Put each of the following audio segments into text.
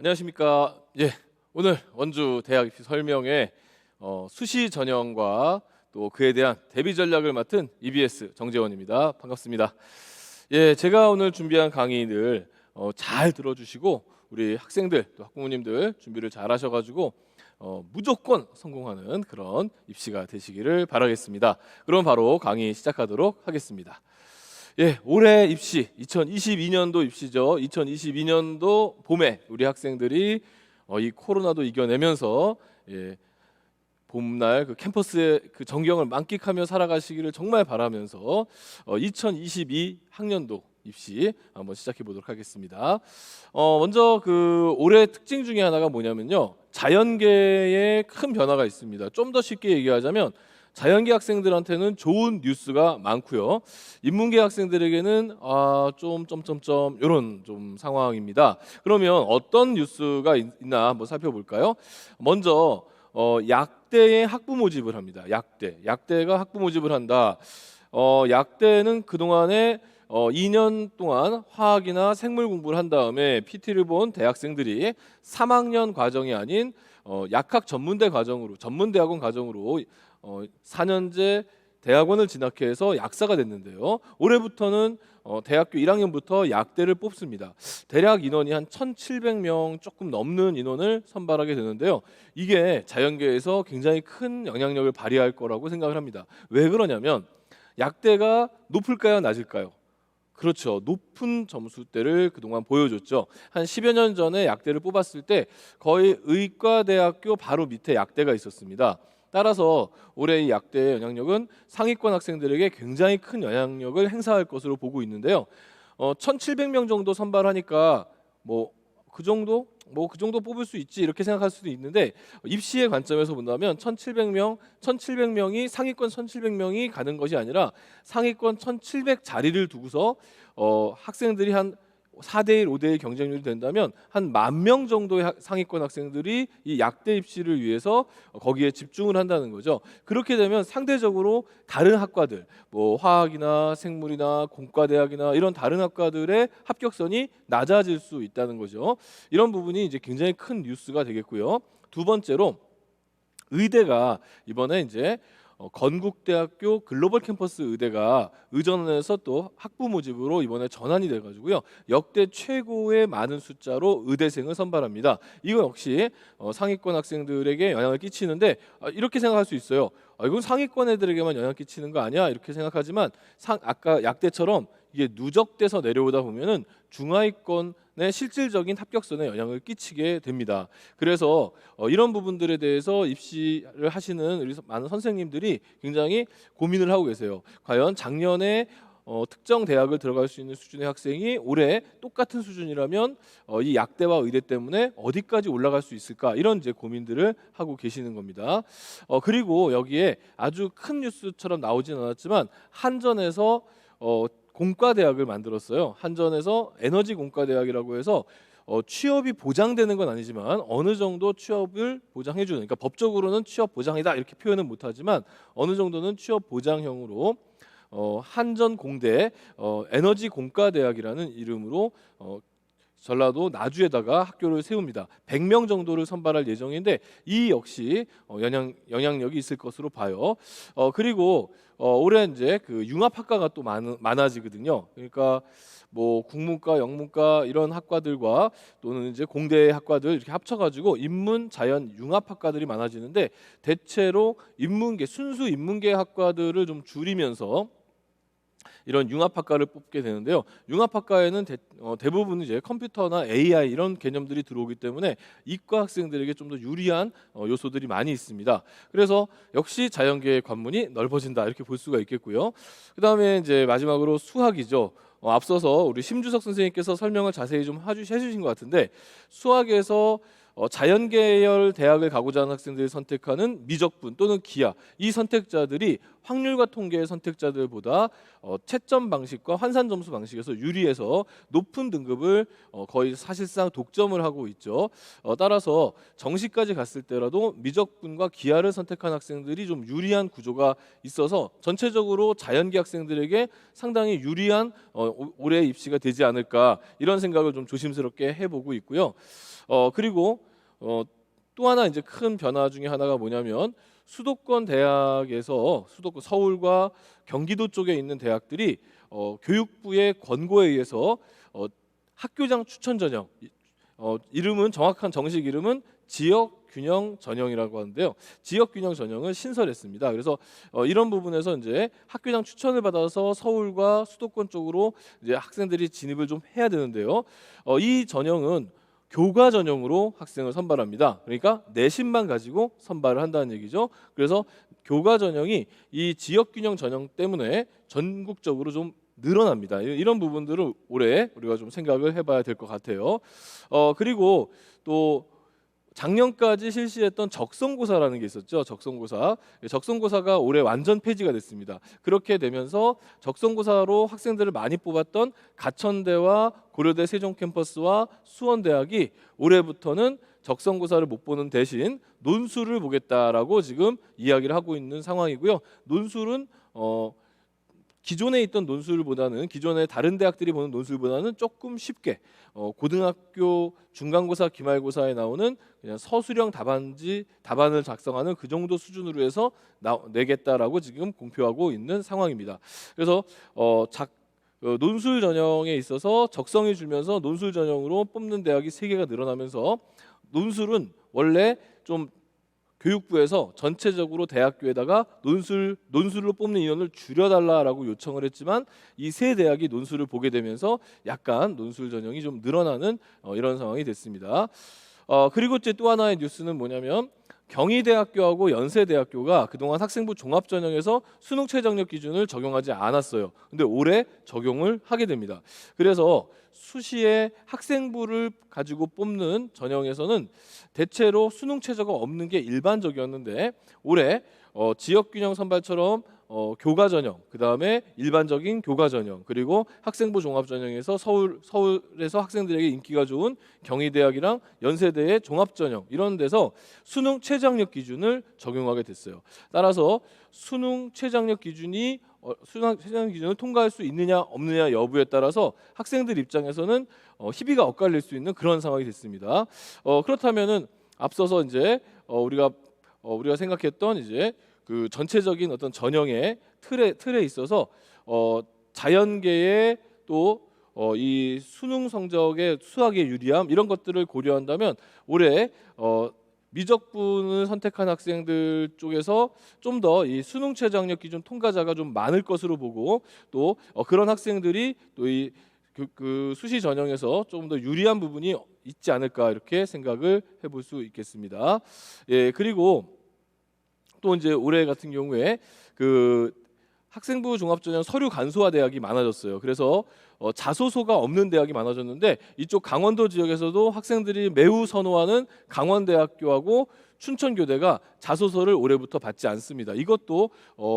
안녕하십니까. 오늘 원주 대학 입시 설명회 수시 전형과 또 그에 대한 대비 전략을 맡은 EBS 정재원입니다. 반갑습니다. 제가 오늘 준비한 강의를 잘 들어주시고 우리 학생들 또 학부모님들 준비를 잘 하셔가지고 무조건 성공하는 그런 입시가 되시기를 바라겠습니다. 그럼 바로 강의 시작하도록 하겠습니다. 올해 입시 2022년도 입시죠. 2022년도 봄에 우리 학생들이 이 코로나도 이겨내면서 봄날 그 캠퍼스의 그 전경을 만끽하며 살아가시기를 정말 바라면서 2022 학년도 입시 한번 시작해 보도록 하겠습니다. 먼저 그 올해 특징 중에 하나가 뭐냐면요, 자연계에 큰 변화가 있습니다. 좀 더 쉽게 얘기하자면 자연계 학생들한테는 좋은 뉴스가 많고요. 인문계 학생들에게는 이런 좀 상황입니다. 그러면 어떤 뉴스가 있나 한번 살펴볼까요? 먼저 약대의 학부 모집을 합니다. 약대가 학부 모집을 한다. 약대는 그동안에 2년 동안 화학이나 생물 공부를 한 다음에 PT를 본 대학생들이 3학년 과정이 아닌 약학 전문대 과정으로, 전문대학원 과정으로 4년제 대학원을 진학해서 약사가 됐는데요. 올해부터는 대학교 1학년부터 약대를 뽑습니다. 대략 인원이 한 1,700명 조금 넘는 인원을 선발하게 되는데요. 이게 자연계에서 굉장히 큰 영향력을 발휘할 거라고 생각을 합니다. 왜 그러냐면 약대가 높을까요, 낮을까요? 그렇죠. 높은 점수대를 그동안 보여줬죠. 한 10여 년 전에 약대를 뽑았을 때 거의 의과대학교 바로 밑에 약대가 있었습니다. 따라서 올해 이 약대의 영향력은 상위권 학생들에게 굉장히 큰 영향력을 행사할 것으로 보고 있는데요. 1,700명 정도 선발하니까 그 정도 뽑을 수 있지 이렇게 생각할 수도 있는데, 입시의 관점에서 본다면 1,700명이 상위권 1,700명이 가는 것이 아니라 상위권 1,700 자리를 두고서 학생들이 한 4대1, 5대1 경쟁률이 된다면 한 10,000명 정도의 상위권 학생들이 이 약대 입시를 위해서 거기에 집중을 한다는 거죠. 그렇게 되면 상대적으로 다른 학과들, 화학이나 생물이나 공과대학이나 이런 다른 학과들의 합격선이 낮아질 수 있다는 거죠. 이런 부분이 이제 굉장히 큰 뉴스가 되겠고요. 두 번째로 의대가 이번에 이제 건국대학교 글로벌 캠퍼스 의대가 의전원에서 또 학부 모집으로 이번에 전환이 돼가지고요, 역대 최고의 많은 숫자로 의대생을 선발합니다. 이거 역시 상위권 학생들에게 영향을 끼치는데, 이렇게 생각할 수 있어요. 이건 상위권 애들에게만 영향 끼치는 거 아니야? 이렇게 생각하지만 아까 약대처럼 이게 누적돼서 내려오다 보면은 중하위권의 실질적인 합격선에 영향을 끼치게 됩니다. 그래서 이런 부분들에 대해서 입시를 하시는 우리 많은 선생님들이 굉장히 고민을 하고 계세요. 과연 작년에 특정 대학을 들어갈 수 있는 수준의 학생이 올해 똑같은 수준이라면 이 약대와 의대 때문에 어디까지 올라갈 수 있을까, 이런 이제 고민들을 하고 계시는 겁니다. 그리고 여기에 아주 큰 뉴스처럼 나오진 않았지만 한전에서 공과대학을 만들었어요. 한전에서 에너지 공과대학이라고 해서 취업이 보장되는 건 아니지만 어느 정도 취업을 보장해주는, 그러니까 법적으로는 취업 보장이다 이렇게 표현은 못하지만 어느 정도는 취업 보장형으로 한전공대 에너지 공과대학이라는 이름으로 전라도 나주에다가 학교를 세웁니다. 100명 정도를 선발할 예정인데 이 역시 영향력이 있을 것으로 봐요. 그리고 올해 이제 그 융합학과가 또 많아지거든요. 그러니까 국문과, 영문과 이런 학과들과 또는 이제 공대 학과들 이렇게 합쳐가지고 인문, 자연, 융합학과들이 많아지는데, 대체로 인문계, 순수 인문계 학과들을 좀 줄이면서 이런 융합학과를 뽑게 되는데요. 융합학과에는 대부분 이제 컴퓨터나 AI 이런 개념들이 들어오기 때문에 이과 학생들에게 좀 더 유리한 요소들이 많이 있습니다. 그래서 역시 자연계의 관문이 넓어진다 이렇게 볼 수가 있겠고요. 그다음에 이제 마지막으로 수학이죠. 앞서서 우리 심주석 선생님께서 설명을 자세히 좀 해주신 것 같은데, 수학에서 자연계열 대학을 가고자 하는 학생들이 선택하는 미적분 또는 기하, 이 선택자들이 확률과 통계의 선택자들보다 채점 방식과 환산 점수 방식에서 유리해서 높은 등급을 거의 사실상 독점을 하고 있죠. 따라서 정시까지 갔을 때라도 미적분과 기하를 선택한 학생들이 좀 유리한 구조가 있어서 전체적으로 자연계 학생들에게 상당히 유리한 올해 입시가 되지 않을까, 이런 생각을 좀 조심스럽게 해보고 있고요. 그리고 또 하나 이제 큰 변화 중에 하나가 뭐냐면, 수도권 대학에서 수도권 서울과 경기도 쪽에 있는 대학들이 교육부의 권고에 의해서 학교장 추천 전형, 이름은, 정확한 정식 이름은 지역 균형 전형이라고 하는데요. 지역 균형 전형을 신설했습니다. 그래서 이런 부분에서 이제 학교장 추천을 받아서 서울과 수도권 쪽으로 이제 학생들이 진입을 좀 해야 되는데요. 이 전형은 교과 전형으로 학생을 선발합니다. 그러니까 내신만 가지고 선발을 한다는 얘기죠. 그래서 교과 전형이 이 지역균형 전형 때문에 전국적으로 좀 늘어납니다. 이런 부분들을 올해 우리가 좀 생각을 해봐야 될 것 같아요. 그리고 또 작년까지 실시했던 적성고사라는 게 있었죠. 적성고사가 올해 완전 폐지가 됐습니다. 그렇게 되면서 적성고사로 학생들을 많이 뽑았던 가천대와 고려대 세종캠퍼스와 수원대학이 올해부터는 적성고사를 못 보는 대신 논술을 보겠다라고 지금 이야기를 하고 있는 상황이고요. 논술은 기존에 있던 논술보다는, 기존의 다른 대학들이 보는 논술보다는 조금 쉽게 고등학교 중간고사, 기말고사에 나오는 그냥 서술형 답안을 작성하는 그 정도 수준으로 해서 내겠다라고 지금 공표하고 있는 상황입니다. 그래서 논술 전형에 있어서 적성이 줄면서 논술 전형으로 뽑는 대학이 3개가 늘어나면서, 논술은 원래 좀 교육부에서 전체적으로 대학교에다가 논술로 뽑는 인원을 줄여달라라고 요청을 했지만, 이 3대학이 논술을 보게 되면서 약간 논술 전형이 좀 늘어나는 이런 상황이 됐습니다. 그리고 또 하나의 뉴스는 뭐냐면, 경희대학교하고 연세대학교가 그동안 학생부 종합전형에서 수능 최저학력 기준을 적용하지 않았어요. 근데 올해 적용을 하게 됩니다. 그래서 수시에 학생부를 가지고 뽑는 전형에서는 대체로 수능 최저가 없는 게 일반적이었는데, 올해 지역균형 선발처럼 교과 전형, 그 다음에 일반적인 교과 전형, 그리고 학생부 종합 전형에서 서울에서 학생들에게 인기가 좋은 경희대학이랑 연세대의 종합 전형, 이런 데서 수능 최저학력 기준을 적용하게 됐어요. 따라서 수능 최저학력 기준을 통과할 수 있느냐 없느냐 여부에 따라서 학생들 입장에서는 희비가 엇갈릴 수 있는 그런 상황이 됐습니다. 그렇다면은 앞서서 이제 우리가 생각했던 이제 그 전체적인 어떤 전형의 틀에 있어서 자연계의 또 이 수능 성적의 수학의 유리함, 이런 것들을 고려한다면 올해 미적분을 선택한 학생들 쪽에서 좀 더 이 수능 최저학력 기준 통과자가 좀 많을 것으로 보고, 또 그런 학생들이 또 이 그 수시 전형에서 조금 더 유리한 부분이 있지 않을까, 이렇게 생각을 해볼 수 있겠습니다. 예, 그리고 또 이제 올해 같은 경우에 그 학생부 종합전형 서류 간소화 대학이 많아졌어요. 그래서 자소서가 없는 대학이 많아졌는데, 이쪽 강원도 지역에서도 학생들이 매우 선호하는 강원대학교하고 춘천교대가 자소서를 올해부터 받지 않습니다. 이것도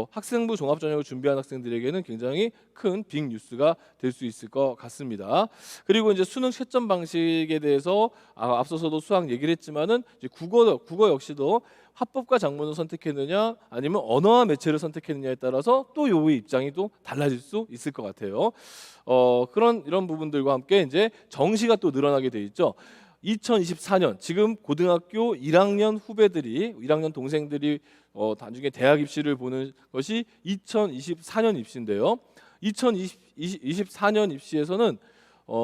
학생부 종합전형을 준비한 학생들에게는 굉장히 큰 빅 뉴스가 될 수 있을 것 같습니다. 그리고 이제 수능 채점 방식에 대해서 앞서서도 수학 얘기를 했지만은, 이제 국어 역시도 합법과 작문을 선택했느냐 아니면 언어와 매체를 선택했느냐에 따라서 또 요의 입장이 또 달라질 수 있을 것 같아요. 이런 부분들과 함께 이제 정시가 또 늘어나게 돼 있죠. 2024년 지금 고등학교 1학년 후배들이, 1학년 동생들이 나중에 대학 입시를 보는 것이 2024년 입시인데요. 2024년 입시에서는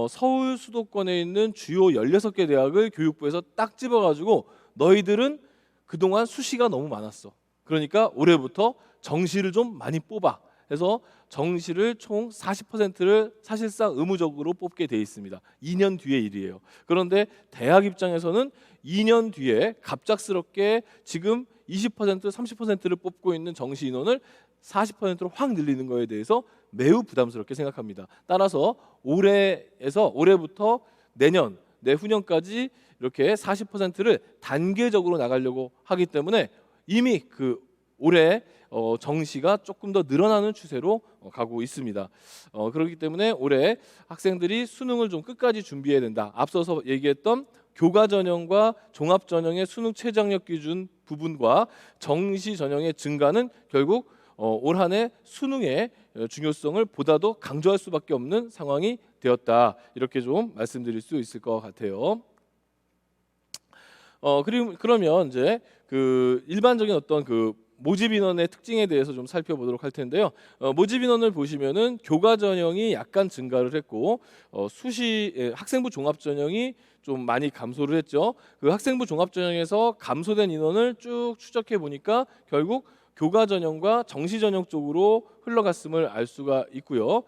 서울 수도권에 있는 주요 16개 대학을 교육부에서 딱 집어가지고, 너희들은 그동안 수시가 너무 많았어, 그러니까 올해부터 정시를 좀 많이 뽑아 해서 정시를 총 40%를 사실상 의무적으로 뽑게 돼 있습니다. 2년 뒤의 일이에요. 그런데 대학 입장에서는 2년 뒤에 갑작스럽게 지금 20%, 30%를 뽑고 있는 정시 인원을 40%로 확 늘리는 거에 대해서 매우 부담스럽게 생각합니다. 따라서 올해부터 내년 내후년까지 이렇게 40%를 단계적으로 나가려고 하기 때문에 이미 그 올해 정시가 조금 더 늘어나는 추세로 가고 있습니다. 그렇기 때문에 올해 학생들이 수능을 좀 끝까지 준비해야 된다. 앞서서 얘기했던 교과 전형과 종합 전형의 수능 최저학력 기준 부분과 정시 전형의 증가는 결국 올 한 해 수능의 중요성을 보다도 강조할 수밖에 없는 상황이 되었다. 이렇게 좀 말씀드릴 수 있을 것 같아요. 그러면 이제 그 일반적인 어떤 그 모집 인원의 특징에 대해서 좀 살펴보도록 할 텐데요. 모집 인원을 보시면은 교과 전형이 약간 증가를 했고 학생부 종합 전형이 좀 많이 감소를 했죠. 그 학생부 종합 전형에서 감소된 인원을 쭉 추적해 보니까 결국 교과 전형과 정시 전형 쪽으로 흘러갔음을 알 수가 있고요.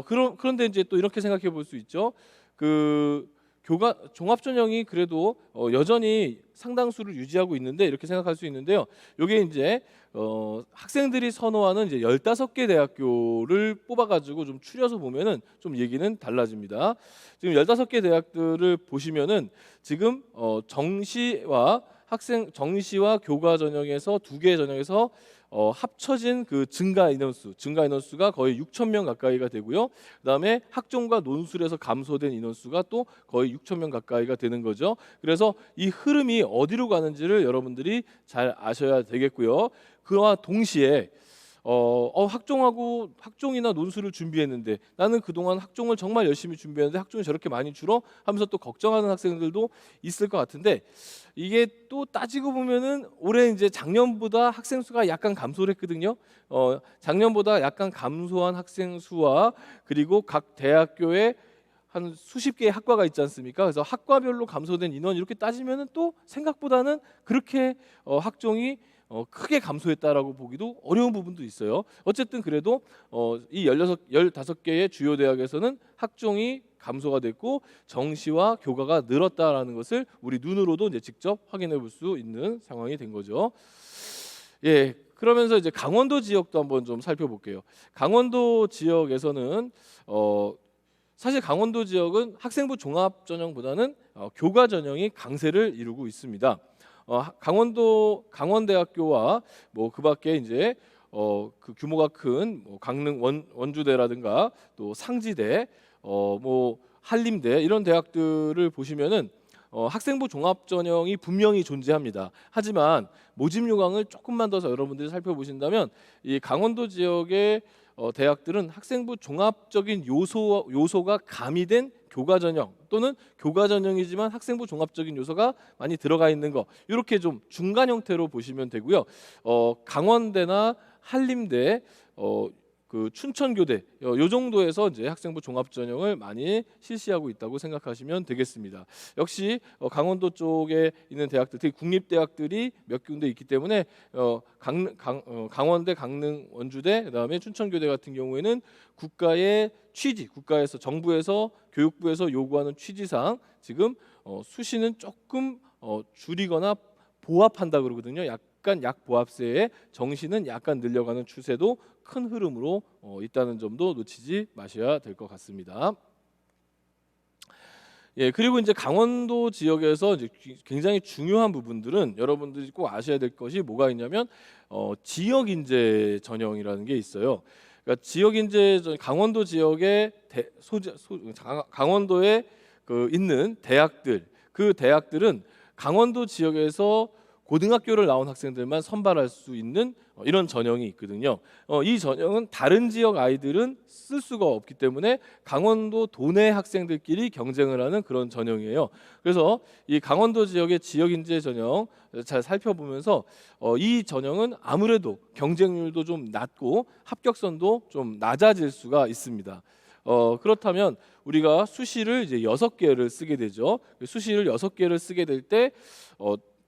그런데 이제 또 이렇게 생각해 볼 수 있죠. 그 교과 종합 전형이 그래도 여전히 상당수를 유지하고 있는데 이렇게 생각할 수 있는데요. 이게 이제 학생들이 선호하는 이제 15개 대학교를 뽑아가지고 좀 추려서 보면은 좀 얘기는 달라집니다. 지금 15개 대학들을 보시면은 지금 정시와 교과 전형에서 두 개 전형에서 합쳐진 그 증가 인원수가 거의 6천 명 가까이가 되고요. 그다음에 학종과 논술에서 감소된 인원수가 또 거의 6천 명 가까이가 되는 거죠. 그래서 이 흐름이 어디로 가는지를 여러분들이 잘 아셔야 되겠고요. 그와 동시에 학종이나 논술을 준비했는데 나는 그동안 학종을 정말 열심히 준비했는데 학종이 저렇게 많이 줄어 하면서 또 걱정하는 학생들도 있을 것 같은데 이게 또 따지고 보면은 올해 이제 작년보다 학생 수가 약간 감소를 했거든요. 작년보다 약간 감소한 학생 수와 그리고 각 대학교에 한 수십 개의 학과가 있지 않습니까? 그래서 학과별로 감소된 인원 이렇게 따지면은 또 생각보다는 그렇게 학종이 크게 감소했다라고 보기도 어려운 부분도 있어요. 어쨌든 그래도 이 15개의 주요 대학에서는 학종이 감소가 됐고 정시와 교과가 늘었다라는 것을 우리 눈으로도 이제 직접 확인해 볼 수 있는 상황이 된 거죠. 예, 그러면서 이제 강원도 지역도 한번 좀 살펴볼게요. 강원도 지역에서는 사실 강원도 지역은 학생부 종합 전형보다는 교과 전형이 강세를 이루고 있습니다. 강원대학교와 뭐 그밖에 이제 그 규모가 큰 강릉 원주대라든가 또 상지대, 뭐 한림대 이런 대학들을 보시면은 학생부 종합 전형이 분명히 존재합니다. 하지만 모집 요강을 조금만 더 여러분들이 살펴보신다면 이 강원도 지역의 대학들은 학생부 종합적인 요소가 가미된 교과 전형 또는 교과 전형이지만 학생부 종합적인 요소가 많이 들어가 있는 거 이렇게 좀 중간 형태로 보시면 되고요. 강원대나 한림대, 그 춘천교대 요 정도에서 이제 학생부 종합 전형을 많이 실시하고 있다고 생각하시면 되겠습니다. 역시 강원도 쪽에 있는 대학들, 특히 국립 대학들이 몇 군데 있기 때문에 강원대, 강릉, 원주대, 그다음에 춘천교대 같은 경우에는 국가에서 정부에서 교육부에서 요구하는 취지상 지금 수시는 조금 줄이거나 보합한다 그러거든요. 약간 약보합세에 정시는 약간 늘려가는 추세도 큰 흐름으로 있다는 점도 놓치지 마셔야 될 것 같습니다. 예, 그리고 이제 강원도 지역에서 이제 굉장히 중요한 부분들은 여러분들이 꼭 아셔야 될 것이 뭐가 있냐면 지역 인재 전형이라는 게 있어요. 그러니까 지역 인재 강원도 지역의 강원도에 있는 대학들, 그 대학들은 강원도 지역에서 고등학교를 나온 학생들만 선발할 수 있는 이런 전형이 있거든요. 이 전형은 다른 지역 아이들은 쓸 수가 없기 때문에 강원도 도내 학생들끼리 경쟁을 하는 그런 전형이에요. 그래서 이 강원도 지역의 지역 인재 전형 잘 살펴보면서 이 전형은 아무래도 경쟁률도 좀 낮고 합격선도 좀 낮아질 수가 있습니다. 그렇다면 우리가 수시를 이제 6개를 쓰게 되죠. 수시를 6개를 쓰게 될 때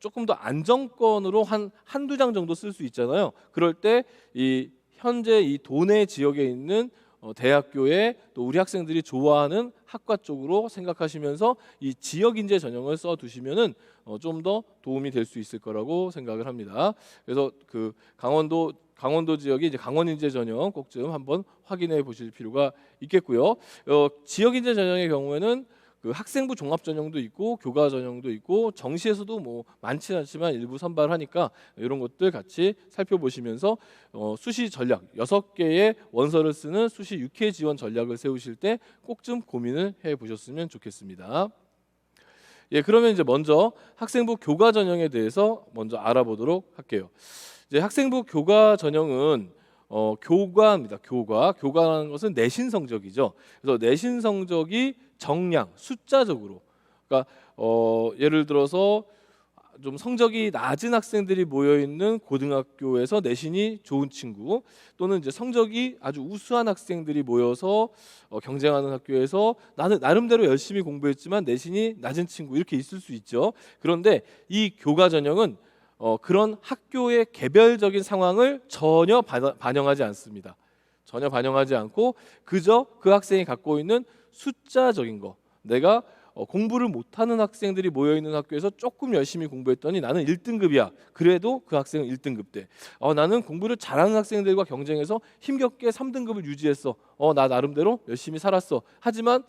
조금 더 안정권으로 한두 장 정도 쓸 수 있잖아요. 그럴 때 이 현재 이 도내 지역에 있는 대학교에 또 우리 학생들이 좋아하는 학과 쪽으로 생각하시면서 이 지역 인재 전형을 써 두시면은 좀 더 도움이 될 수 있을 거라고 생각을 합니다. 그래서 그 강원도 지역이 이제 강원 인재 전형 꼭 좀 한번 확인해 보실 필요가 있겠고요. 지역 인재 전형의 경우에는 그 학생부 종합 전형도 있고 교과 전형도 있고 정시에서도 뭐 많지 않지만 일부 선발하니까 이런 것들 같이 살펴보시면서 수시 전략 6개의 원서를 쓰는 수시 6회 지원 전략을 세우실 때 꼭 좀 고민을 해 보셨으면 좋겠습니다. 예, 그러면 이제 먼저 학생부 교과 전형에 대해서 먼저 알아보도록 할게요. 이제 학생부 교과 전형은 교과입니다. 교과라는 것은 내신 성적이죠. 그래서 내신 성적이 정량, 숫자적으로, 그러니까 예를 들어서 좀 성적이 낮은 학생들이 모여 있는 고등학교에서 내신이 좋은 친구, 또는 이제 성적이 아주 우수한 학생들이 모여서 경쟁하는 학교에서 나는 나름대로 열심히 공부했지만 내신이 낮은 친구, 이렇게 있을 수 있죠. 그런데 이 교과 전형은 그런 학교의 개별적인 상황을 전혀 반영하지 않습니다. 전혀 반영하지 않고 그저 그 학생이 갖고 있는 숫자적인 거, 내가 공부를 못하는 학생들이 모여있는 학교에서 조금 열심히 공부했더니 나는 1등급이야. 그래도 그 학생은 1등급 돼. 나는 공부를 잘하는 학생들과 경쟁해서 힘겹게 3등급을 유지했어. 나 나름대로 열심히 살았어. 하지만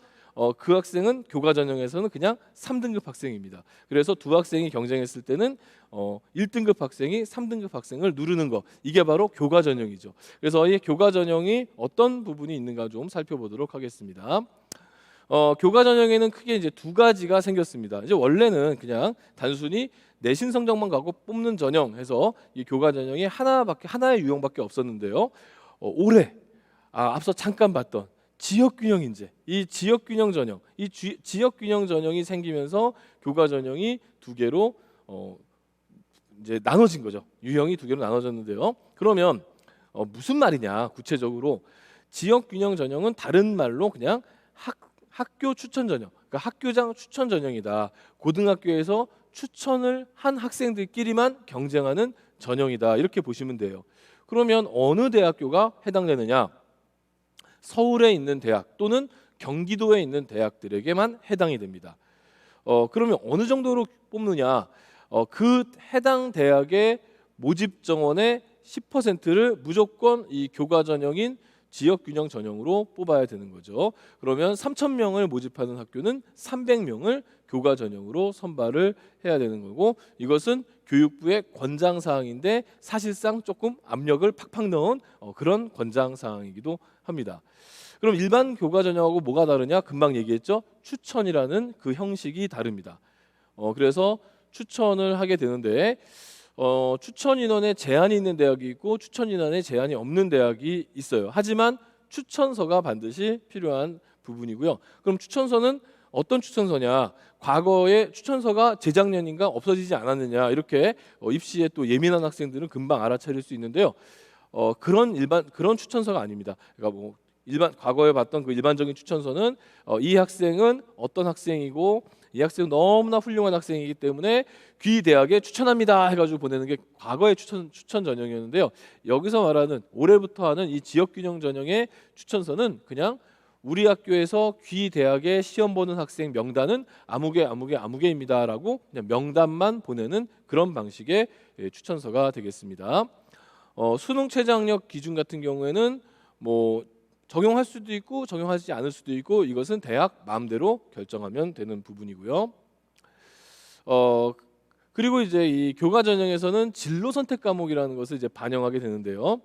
그 학생은 교과 전형에서는 그냥 3등급 학생입니다. 그래서 두 학생이 경쟁했을 때는 1등급 학생이 3등급 학생을 누르는 거, 이게 바로 교과 전형이죠. 그래서 이 교과 전형이 어떤 부분이 있는가 좀 살펴보도록 하겠습니다. 교과 전형에는 크게 이제 두 가지가 생겼습니다. 이제 원래는 그냥 단순히 내신 성적만 갖고 뽑는 전형 해서 이 교과 전형이 하나의 유형밖에 없었는데요. 올해 앞서 잠깐 봤던 지역균형 인재, 이 지역균형 전형, 지역균형 전형이 생기면서 교과 전형이 두 개로 이제 나눠진 거죠. 유형이 두 개로 나눠졌는데요. 그러면 무슨 말이냐? 구체적으로 지역균형 전형은 다른 말로 그냥 학교 추천 전형, 그러니까 학교장 추천 전형이다. 고등학교에서 추천을 한 학생들끼리만 경쟁하는 전형이다. 이렇게 보시면 돼요. 그러면 어느 대학교가 해당되느냐? 서울에 있는 대학 또는 경기도에 있는 대학들에게만 해당이 됩니다. 그러면 어느 정도로 뽑느냐? 그 해당 대학의 모집 정원의 10%를 무조건 이 교과 전형인 지역균형 전형으로 뽑아야 되는 거죠. 그러면 3,000명을 모집하는 학교는 300명을 교과 전형으로 선발을 해야 되는 거고, 이것은 교육부의 권장 사항인데 사실상 조금 압력을 팍팍 넣은 그런 권장 사항이기도 합니다. 그럼 일반 교과 전형하고 뭐가 다르냐? 금방 얘기했죠. 추천이라는 그 형식이 다릅니다. 그래서 추천을 하게 되는데 추천 인원에 제한이 있는 대학이 있고 추천 인원에 제한이 없는 대학이 있어요. 하지만 추천서가 반드시 필요한 부분이고요. 그럼 추천서는 어떤 추천서냐? 과거에 추천서가 재작년인가 없어지지 않았느냐? 이렇게 입시에 또 예민한 학생들은 금방 알아차릴 수 있는데요. 그런 추천서가 아닙니다. 그러니까 뭐 과거에 봤던 그 일반적인 추천서는 이 학생은 어떤 학생이고 이 학생은 너무나 훌륭한 학생이기 때문에 귀 대학에 추천합니다 해가지고 보내는 게 과거의 추천 전형이었는데요. 여기서 말하는 올해부터 하는 이 지역균형 전형의 추천서는 그냥 우리 학교에서 귀 대학에 시험 보는 학생 명단은 아무개입니다라고 그냥 명단만 보내는 그런 방식의 추천서가 되겠습니다. 수능 최저학력 기준 같은 경우에는 뭐 적용할 수도 있고 적용하지 않을 수도 있고, 이것은 대학 마음대로 결정하면 되는 부분이고요. 그리고 이제 이 교과 전형에서는 진로 선택 과목이라는 것을 이제 반영하게 되는데요.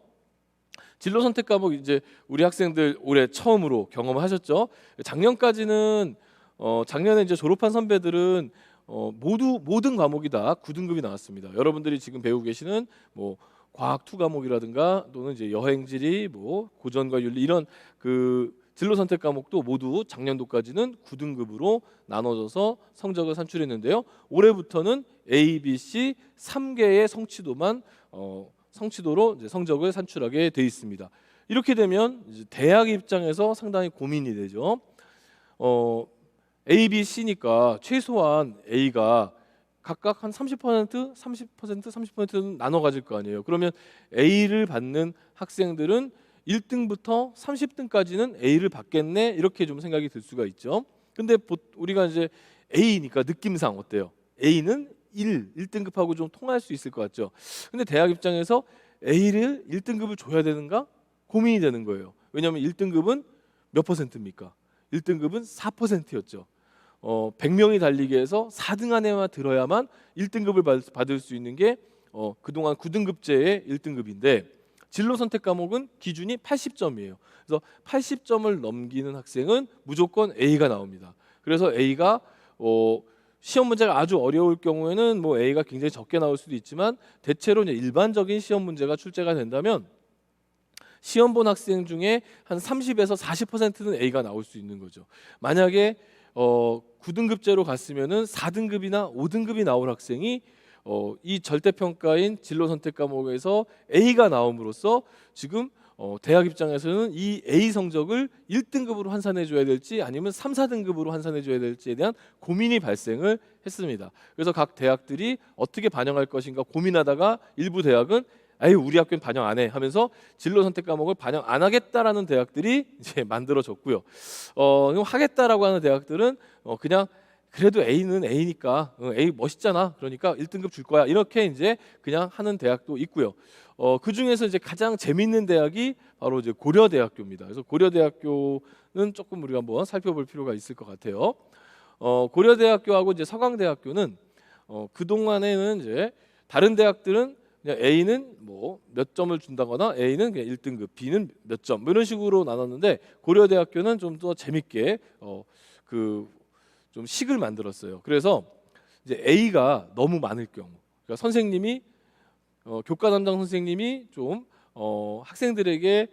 진로 선택 과목 이제 우리 학생들 올해 처음으로 경험하셨죠. 작년까지는 작년에 이제 졸업한 선배들은 모든 과목이 다 9등급이 나왔습니다. 여러분들이 지금 배우고 계시는 뭐 과학 2 과목이라든가 또는 이제 여행지리, 뭐 고전과 윤리 이런 그 진로 선택 과목도 모두 작년도까지는 9등급으로 나눠져서 성적을 산출했는데요. 올해부터는 A, B, C 3개의 성취도로 이제 성적을 산출하게 돼 있습니다. 이렇게 되면 이제 대학 입장에서 상당히 고민이 되죠. A, B, C니까 최소한 A가 각각 한 30%, 30%는 나눠 가질 거 아니에요. 그러면 A를 받는 학생들은 1등부터 30등까지는 A를 받겠네, 이렇게 좀 생각이 들 수가 있죠. 근데 우리가 이제 A니까 느낌상 어때요? A는 1등급하고 좀 통할 수 있을 것 같죠. 근데 대학 입장에서 A를 1등급을 줘야 되는가 고민이 되는 거예요. 왜냐하면 1등급은 몇 %입니까? 1등급은 4%였죠. 100명이 달리기 해서 4등 안에만 들어야만 1등급을 받을 수 있는 게 그동안 9등급제의 1등급인데 진로 선택 과목은 기준이 80점이에요. 그래서 80점을 넘기는 학생은 무조건 A가 나옵니다. 그래서 A가 시험 문제가 아주 어려울 경우에는 뭐 A가 굉장히 적게 나올 수도 있지만 대체로 이제 일반적인 시험 문제가 출제가 된다면 시험 본 학생 중에 한 30에서 40%는 A가 나올 수 있는 거죠. 만약에 9등급제로 갔으면은 4등급이나 5등급이 나올 학생이 이 절대평가인 진로선택 과목에서 A가 나옴으로써 지금 대학 입장에서는 이 A 성적을 1등급으로 환산해 줘야 될지 아니면 3, 4등급으로 환산해 줘야 될지에 대한 고민이 발생을 했습니다. 그래서 각 대학들이 어떻게 반영할 것인가 고민하다가 일부 대학은 아유 우리 학교는 반영 안 해 하면서 진로 선택 과목을 반영 안 하겠다라는 대학들이 이제 만들어졌고요. 그럼 하겠다라고 하는 대학들은 그냥 그래도 A는 A니까 A 멋있잖아. 그러니까 1등급 줄 거야. 이렇게 이제 그냥 하는 대학도 있고요. 그 중에서 이제 가장 재밌는 대학이 바로 이제 고려대학교입니다. 그래서 고려대학교는 조금 우리가 한번 살펴볼 필요가 있을 것 같아요. 고려대학교하고 이제 서강대학교는 그 동안에는 이제 다른 대학들은 그냥 A는 뭐 몇 점을 준다거나 A는 그냥 1등급, B는 몇 점, 뭐 이런 식으로 나눴는데 고려대학교는 좀 더 재밌게 좀 식을 만들었어요. 그래서 이제 A가 너무 많을 경우, 그러니까 선생님이 교과 담당 선생님이 좀 학생들에게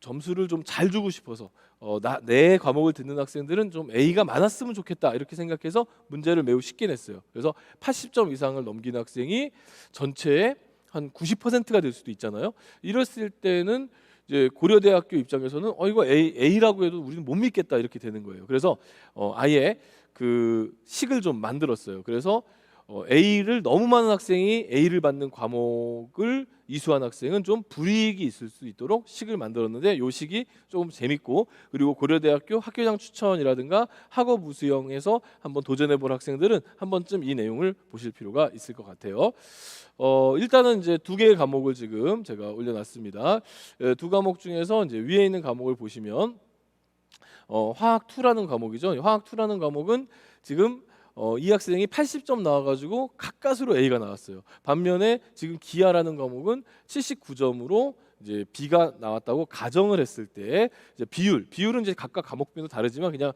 점수를 좀 잘 주고 싶어서 내 과목을 듣는 학생들은 좀 A가 많았으면 좋겠다 이렇게 생각해서 문제를 매우 쉽게 냈어요. 그래서 80점 이상을 넘긴 학생이 전체의 한 90%가 될 수도 있잖아요. 이랬을 때는 이제 고려대학교 입장에서는 이거 A라고 해도 우리는 못 믿겠다 이렇게 되는 거예요. 그래서 아예 그 식을 좀 만들었어요. 그래서 A를 너무 많은 학생이 A를 받는 과목을 이수한 학생은 좀 불이익이 있을 수 있도록 식을 만들었는데 이 식이 조금 재밌고, 그리고 고려대학교 학교장 추천이라든가 학업 우수형에서 한번 도전해 볼 학생들은 한 번쯤 이 내용을 보실 필요가 있을 것 같아요. 일단은 이제 두 개의 과목을 지금 제가 올려놨습니다. 두 과목 중에서 이제 위에 있는 과목을 보시면 화학 2라는 과목이죠. 화학 2라는 과목은 지금 이 학생이 80점 나와가지고 가까스로 A가 나왔어요. 반면에 지금 기하라는 과목은 79점으로 이제 B가 나왔다고 가정을 했을 때 이제 비율은 이제 각각 과목별로 다르지만 그냥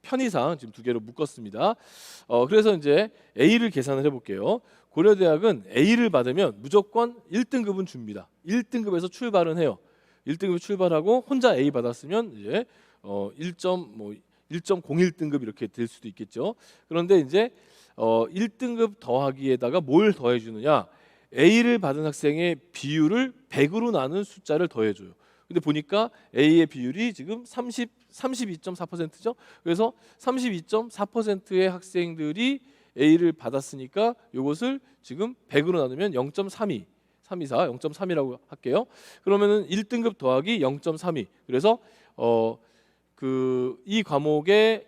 편의상 지금 두 개로 묶었습니다. 그래서 이제 A를 계산을 해볼게요. 고려대학은 A를 받으면 무조건 1등급은 줍니다. 1등급에서 출발은 해요. 1등급 출발하고 혼자 A 받았으면 이제 1.01등급 이렇게 될 수도 있겠죠. 그런데 이제 1등급 더하기에다가 뭘 더해 주느냐? A를 받은 학생의 비율을 100으로 나눈 숫자를 더해 줘요. 근데 보니까 A의 비율이 지금 32.4%죠. 그래서 32.4%의 학생들이 A를 받았으니까 이것을 지금 100으로 나누면 0.32 324 0.3이라고 할게요. 그러면은 1등급 더하기 0.32. 그래서 이 과목의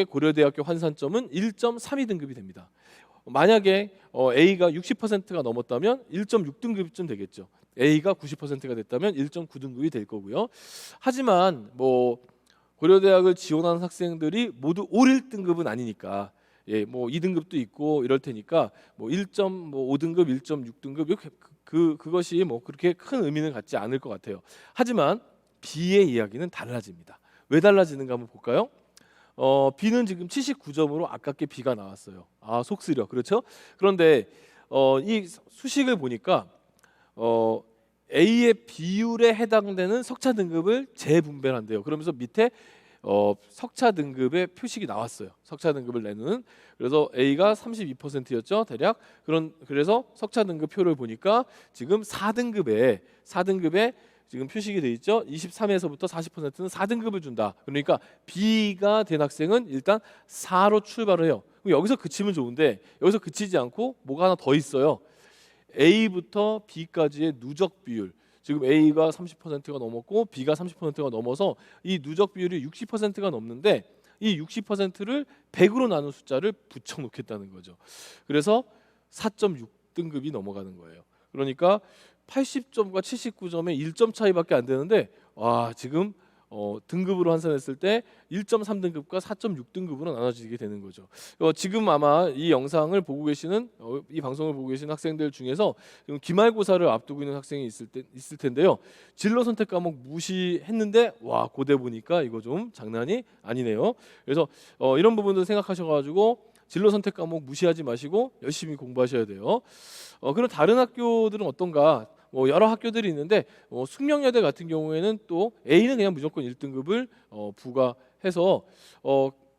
고려대학교 환산점은 1.32등급이 됩니다. 만약에 A가 60%가 넘었다면 1.6등급쯤 되겠죠. A가 90%가 됐다면 1.9등급이 될 거고요. 하지만 뭐 고려대학을 지원하는 학생들이 모두 올 1등급은 아니니까 뭐 2등급도 있고 이럴 테니까 뭐 1.5등급, 1.6등급 이렇게 그것이 뭐 그렇게 큰 의미는 갖지 않을 것 같아요. 하지만 B의 이야기는 달라집니다. 왜 달라지는가 한번 볼까요? B는 지금 79점으로 아깝게 B가 나왔어요. 속 쓰려. 그렇죠? 그런데 이 수식을 보니까 A의 비율에 해당되는 석차 등급을 재분배한대요. 그러면서 밑에 석차 등급의 표식이 나왔어요. 석차 등급을 내는. 그래서 A가 32%였죠, 대략. 그래서 석차 등급표를 보니까 지금 4등급에 지금 표식이 돼 있죠. 23에서부터 40%는 4등급을 준다. 그러니까 B가 된 학생은 일단 4로 출발을 해요. 그럼 여기서 그치면 좋은데 여기서 그치지 않고 뭐가 하나 더 있어요. A부터 B까지의 누적 비율. 지금 A가 30%가 넘었고 B가 30%가 넘어서 이 누적 비율이 60%가 넘는데 이 60%를 100으로 나눈 숫자를 붙여 놓겠다는 거죠. 그래서 4.6등급이 넘어가는 거예요. 그러니까 80점과 79점의 1점 차이밖에 안 되는데 지금 등급으로 환산했을 때 1.3등급과 4.6등급으로 나눠지게 되는 거죠. 지금 아마 이 영상을 보고 계시는 이 방송을 보고 계시는 학생들 중에서 지금 기말고사를 앞두고 있는 학생이 있을 텐데요. 진로 선택 과목 무시했는데 와 고대 보니까 이거 좀 장난이 아니네요. 그래서 이런 부분들 생각하셔가지고 진로 선택 과목 무시하지 마시고 열심히 공부하셔야 돼요. 그럼 다른 학교들은 어떤가? 여러 학교들이 있는데 숙명여대 같은 경우에는 또 A는 그냥 무조건 1등급을 부과해서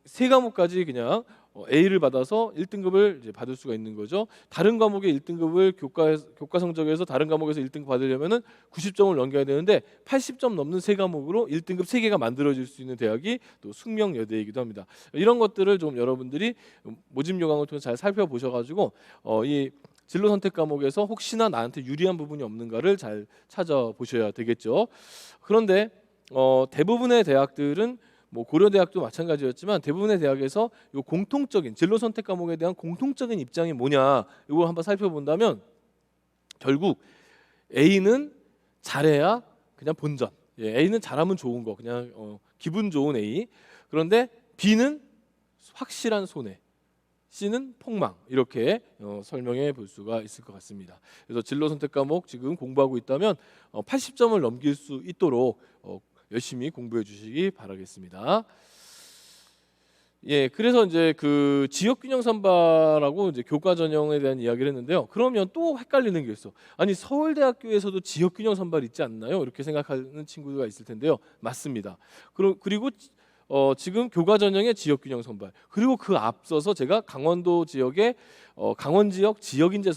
세 과목까지 그냥 A를 받아서 1등급을 이제 받을 수가 있는 거죠. 다른 과목의 1등급을 교과 성적에서 다른 과목에서 1등급 받으려면은 90점을 넘겨야 되는데 80점 넘는 세 과목으로 1등급 3개가 만들어질 수 있는 대학이 또 숙명여대이기도 합니다. 이런 것들을 좀 여러분들이 모집 요강을 통해서 잘 살펴보셔가지고 이 진로 선택 과목에서 혹시나 나한테 유리한 부분이 없는가를 잘 찾아보셔야 되겠죠. 그런데 대부분의 대학들은 고려대학도 마찬가지였지만 대부분의 대학에서 요 공통적인 진로 선택 과목에 대한 공통적인 입장이 뭐냐 이걸 한번 살펴본다면 결국 A는 잘해야 그냥 본전, A는 잘하면 좋은 거 그냥 기분 좋은 A. 그런데 B는 확실한 손해, C는 폭망 이렇게 설명해 볼 수가 있을 것 같습니다. 그래서 진로 선택 과목 지금 공부하고 있다면 80점을 넘길 수 있도록 열심히 공부해 주시기 바라겠습니다. 그래서 이제 그 지역균형 선발하고 이제 교과 전형에 대한 이야기를 했는데요. 그러면 또 헷갈리는 게 있어. 아니 서울대학교에서도 지역균형 선발 있지 않나요? 이렇게 생각하는 친구가 있을 텐데요. 맞습니다. 그리고 지금 교과 전형의 지역균형 선발 그리고 그 앞서서 제가 강원도 지역의 강원 지역 지역인재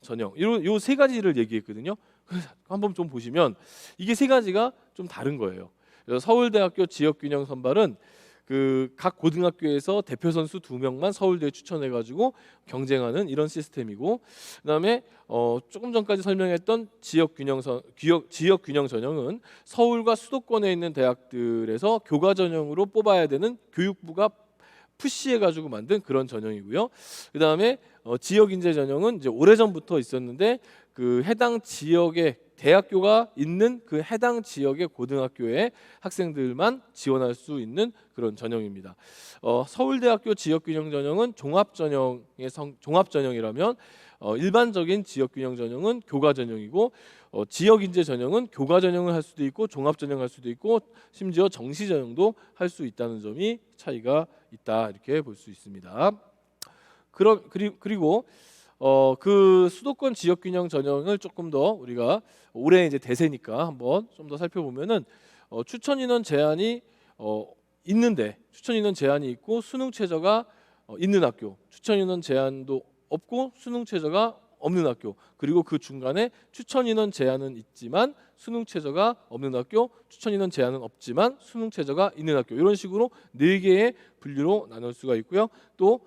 전형 요 세 가지를 얘기했거든요. 그래서 한번 좀 보시면 이게 세 가지가 좀 다른 거예요. 그래서 서울대학교 지역균형 선발은 그 각 고등학교에서 대표 선수 2명만 서울대에 추천해가지고 경쟁하는 이런 시스템이고, 그다음에 조금 전까지 설명했던 지역균형 전형은 서울과 수도권에 있는 대학들에서 교과 전형으로 뽑아야 되는 교육부가 푸시해가지고 만든 그런 전형이고요. 그다음에 지역인재 전형은 이제 오래전부터 있었는데 그 해당 지역의 대학교가 있는 그 해당 지역의 고등학교의 학생들만 지원할 수 있는 그런 전형입니다. 서울대학교 지역균형 전형은 종합 전형이라면 일반적인 지역균형 전형은 교과 전형이고 지역인재 전형은 교과 전형을 할 수도 있고 종합 전형을 할 수도 있고 심지어 정시 전형도 할 수 있다는 점이 차이가 있다 이렇게 볼 수 있습니다. 그리고 그 수도권 지역균형 전형을 조금 더 우리가 올해 이제 대세니까 한번 좀 더 살펴보면은 추천 인원 제한이 있는데 추천 인원 제한이 있고 수능 최저가 있는 학교, 추천 인원 제한도 없고 수능 최저가 없는 학교, 그리고 그 중간에 추천 인원 제한은 있지만 수능 최저가 없는 학교, 추천 인원 제한은 없지만 수능 최저가 있는 학교, 이런 식으로 4개의 분류로 나눌 수가 있고요. 또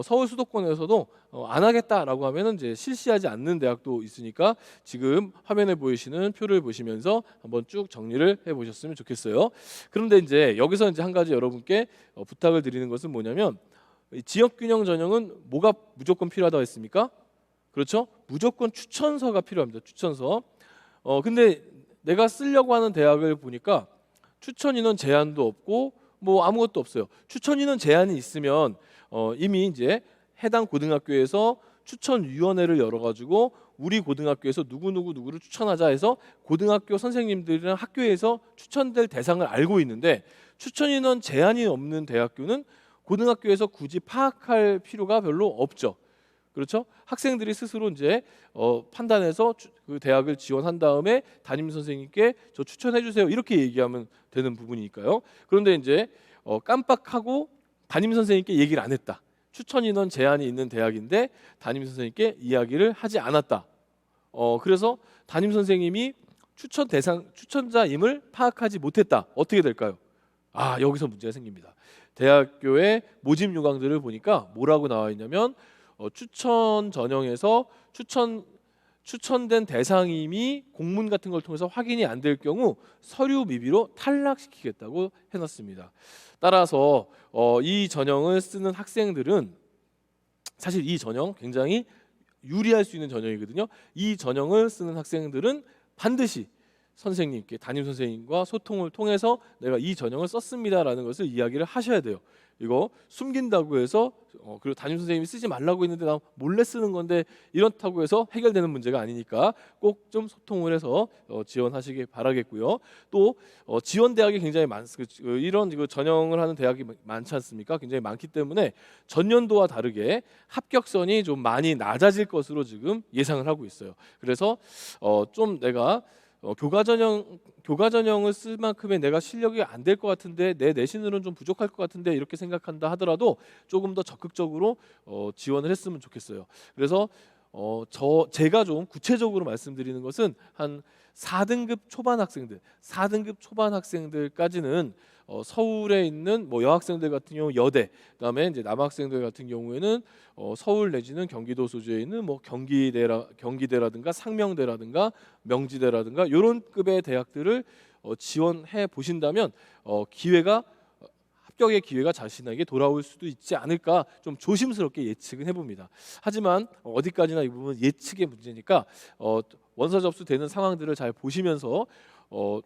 서울 수도권에서도 안 하겠다라고 하면은 이제 실시하지 않는 대학도 있으니까 지금 화면에 보이시는 표를 보시면서 한번 쭉 정리를 해보셨으면 좋겠어요. 그런데 이제 여기서 이제 한 가지 여러분께 부탁을 드리는 것은 뭐냐면, 지역균형 전형은 뭐가 무조건 필요하다고 했습니까? 그렇죠? 무조건 추천서가 필요합니다. 추천서. 근데 내가 쓰려고 하는 대학을 보니까 추천 인원 제한도 없고 뭐 아무것도 없어요. 추천 인원 제한이 있으면 이미 이제 해당 고등학교에서 추천위원회를 열어가지고 우리 고등학교에서 누구를 추천하자 해서 고등학교 선생님들이랑 학교에서 추천될 대상을 알고 있는데, 추천 인원 제한이 없는 대학교는 고등학교에서 굳이 파악할 필요가 별로 없죠. 그렇죠? 학생들이 스스로 이제 판단해서 그 대학을 지원한 다음에 담임 선생님께 저 추천해 주세요 이렇게 얘기하면 되는 부분이니까요. 그런데 이제 깜빡하고 담임 선생님께 얘기를 안 했다. 추천 인원 제한이 있는 대학인데 담임 선생님께 이야기를 하지 않았다. 그래서 담임 선생님이 추천자임을 파악하지 못했다. 어떻게 될까요? 여기서 문제가 생깁니다. 대학교의 모집 요강들을 보니까 뭐라고 나와 있냐면 추천 전형에서 추천된 대상임이 공문 같은 걸 통해서 확인이 안 될 경우 서류 미비로 탈락시키겠다고 해놨습니다. 따라서 이 전형을 쓰는 학생들은 사실 이 전형 굉장히 유리할 수 있는 전형이거든요. 이 전형을 쓰는 학생들은 반드시 선생님께 담임 선생님과 소통을 통해서 내가 이 전형을 썼습니다라는 것을 이야기를 하셔야 돼요. 이거 숨긴다고 해서 그리고 담임 선생님이 쓰지 말라고 했는데 나 몰래 쓰는 건데 이렇다고 해서 해결되는 문제가 아니니까 꼭 좀 소통을 해서 지원하시기 바라겠고요. 또 지원 대학이 굉장히 이런 전형을 하는 대학이 많지 않습니까? 굉장히 많기 때문에 전년도와 다르게 합격선이 좀 많이 낮아질 것으로 지금 예상을 하고 있어요. 그래서 좀 내가 교과 전형을 쓸 만큼의 내가 실력이 안 될 것 같은데 내 내신으로는 좀 부족할 것 같은데 이렇게 생각한다 하더라도 조금 더 적극적으로 지원을 했으면 좋겠어요. 그래서 제가 좀 구체적으로 말씀드리는 것은 한 4등급 초반 학생들까지는 서울에 있는 뭐 여학생들 같은 경우 여대, 그다음에 이제 남학생들 같은 경우에는 서울 내지는 경기도 소재에 있는 뭐 경기대라든가 상명대라든가 명지대라든가 이런 급의 대학들을 지원해 보신다면 합격의 기회가 자신에게 돌아올 수도 있지 않을까 좀 조심스럽게 예측은 해봅니다. 하지만 어디까지나 이 부분은 예측의 문제니까 원서 접수되는 상황들을 잘 보시면서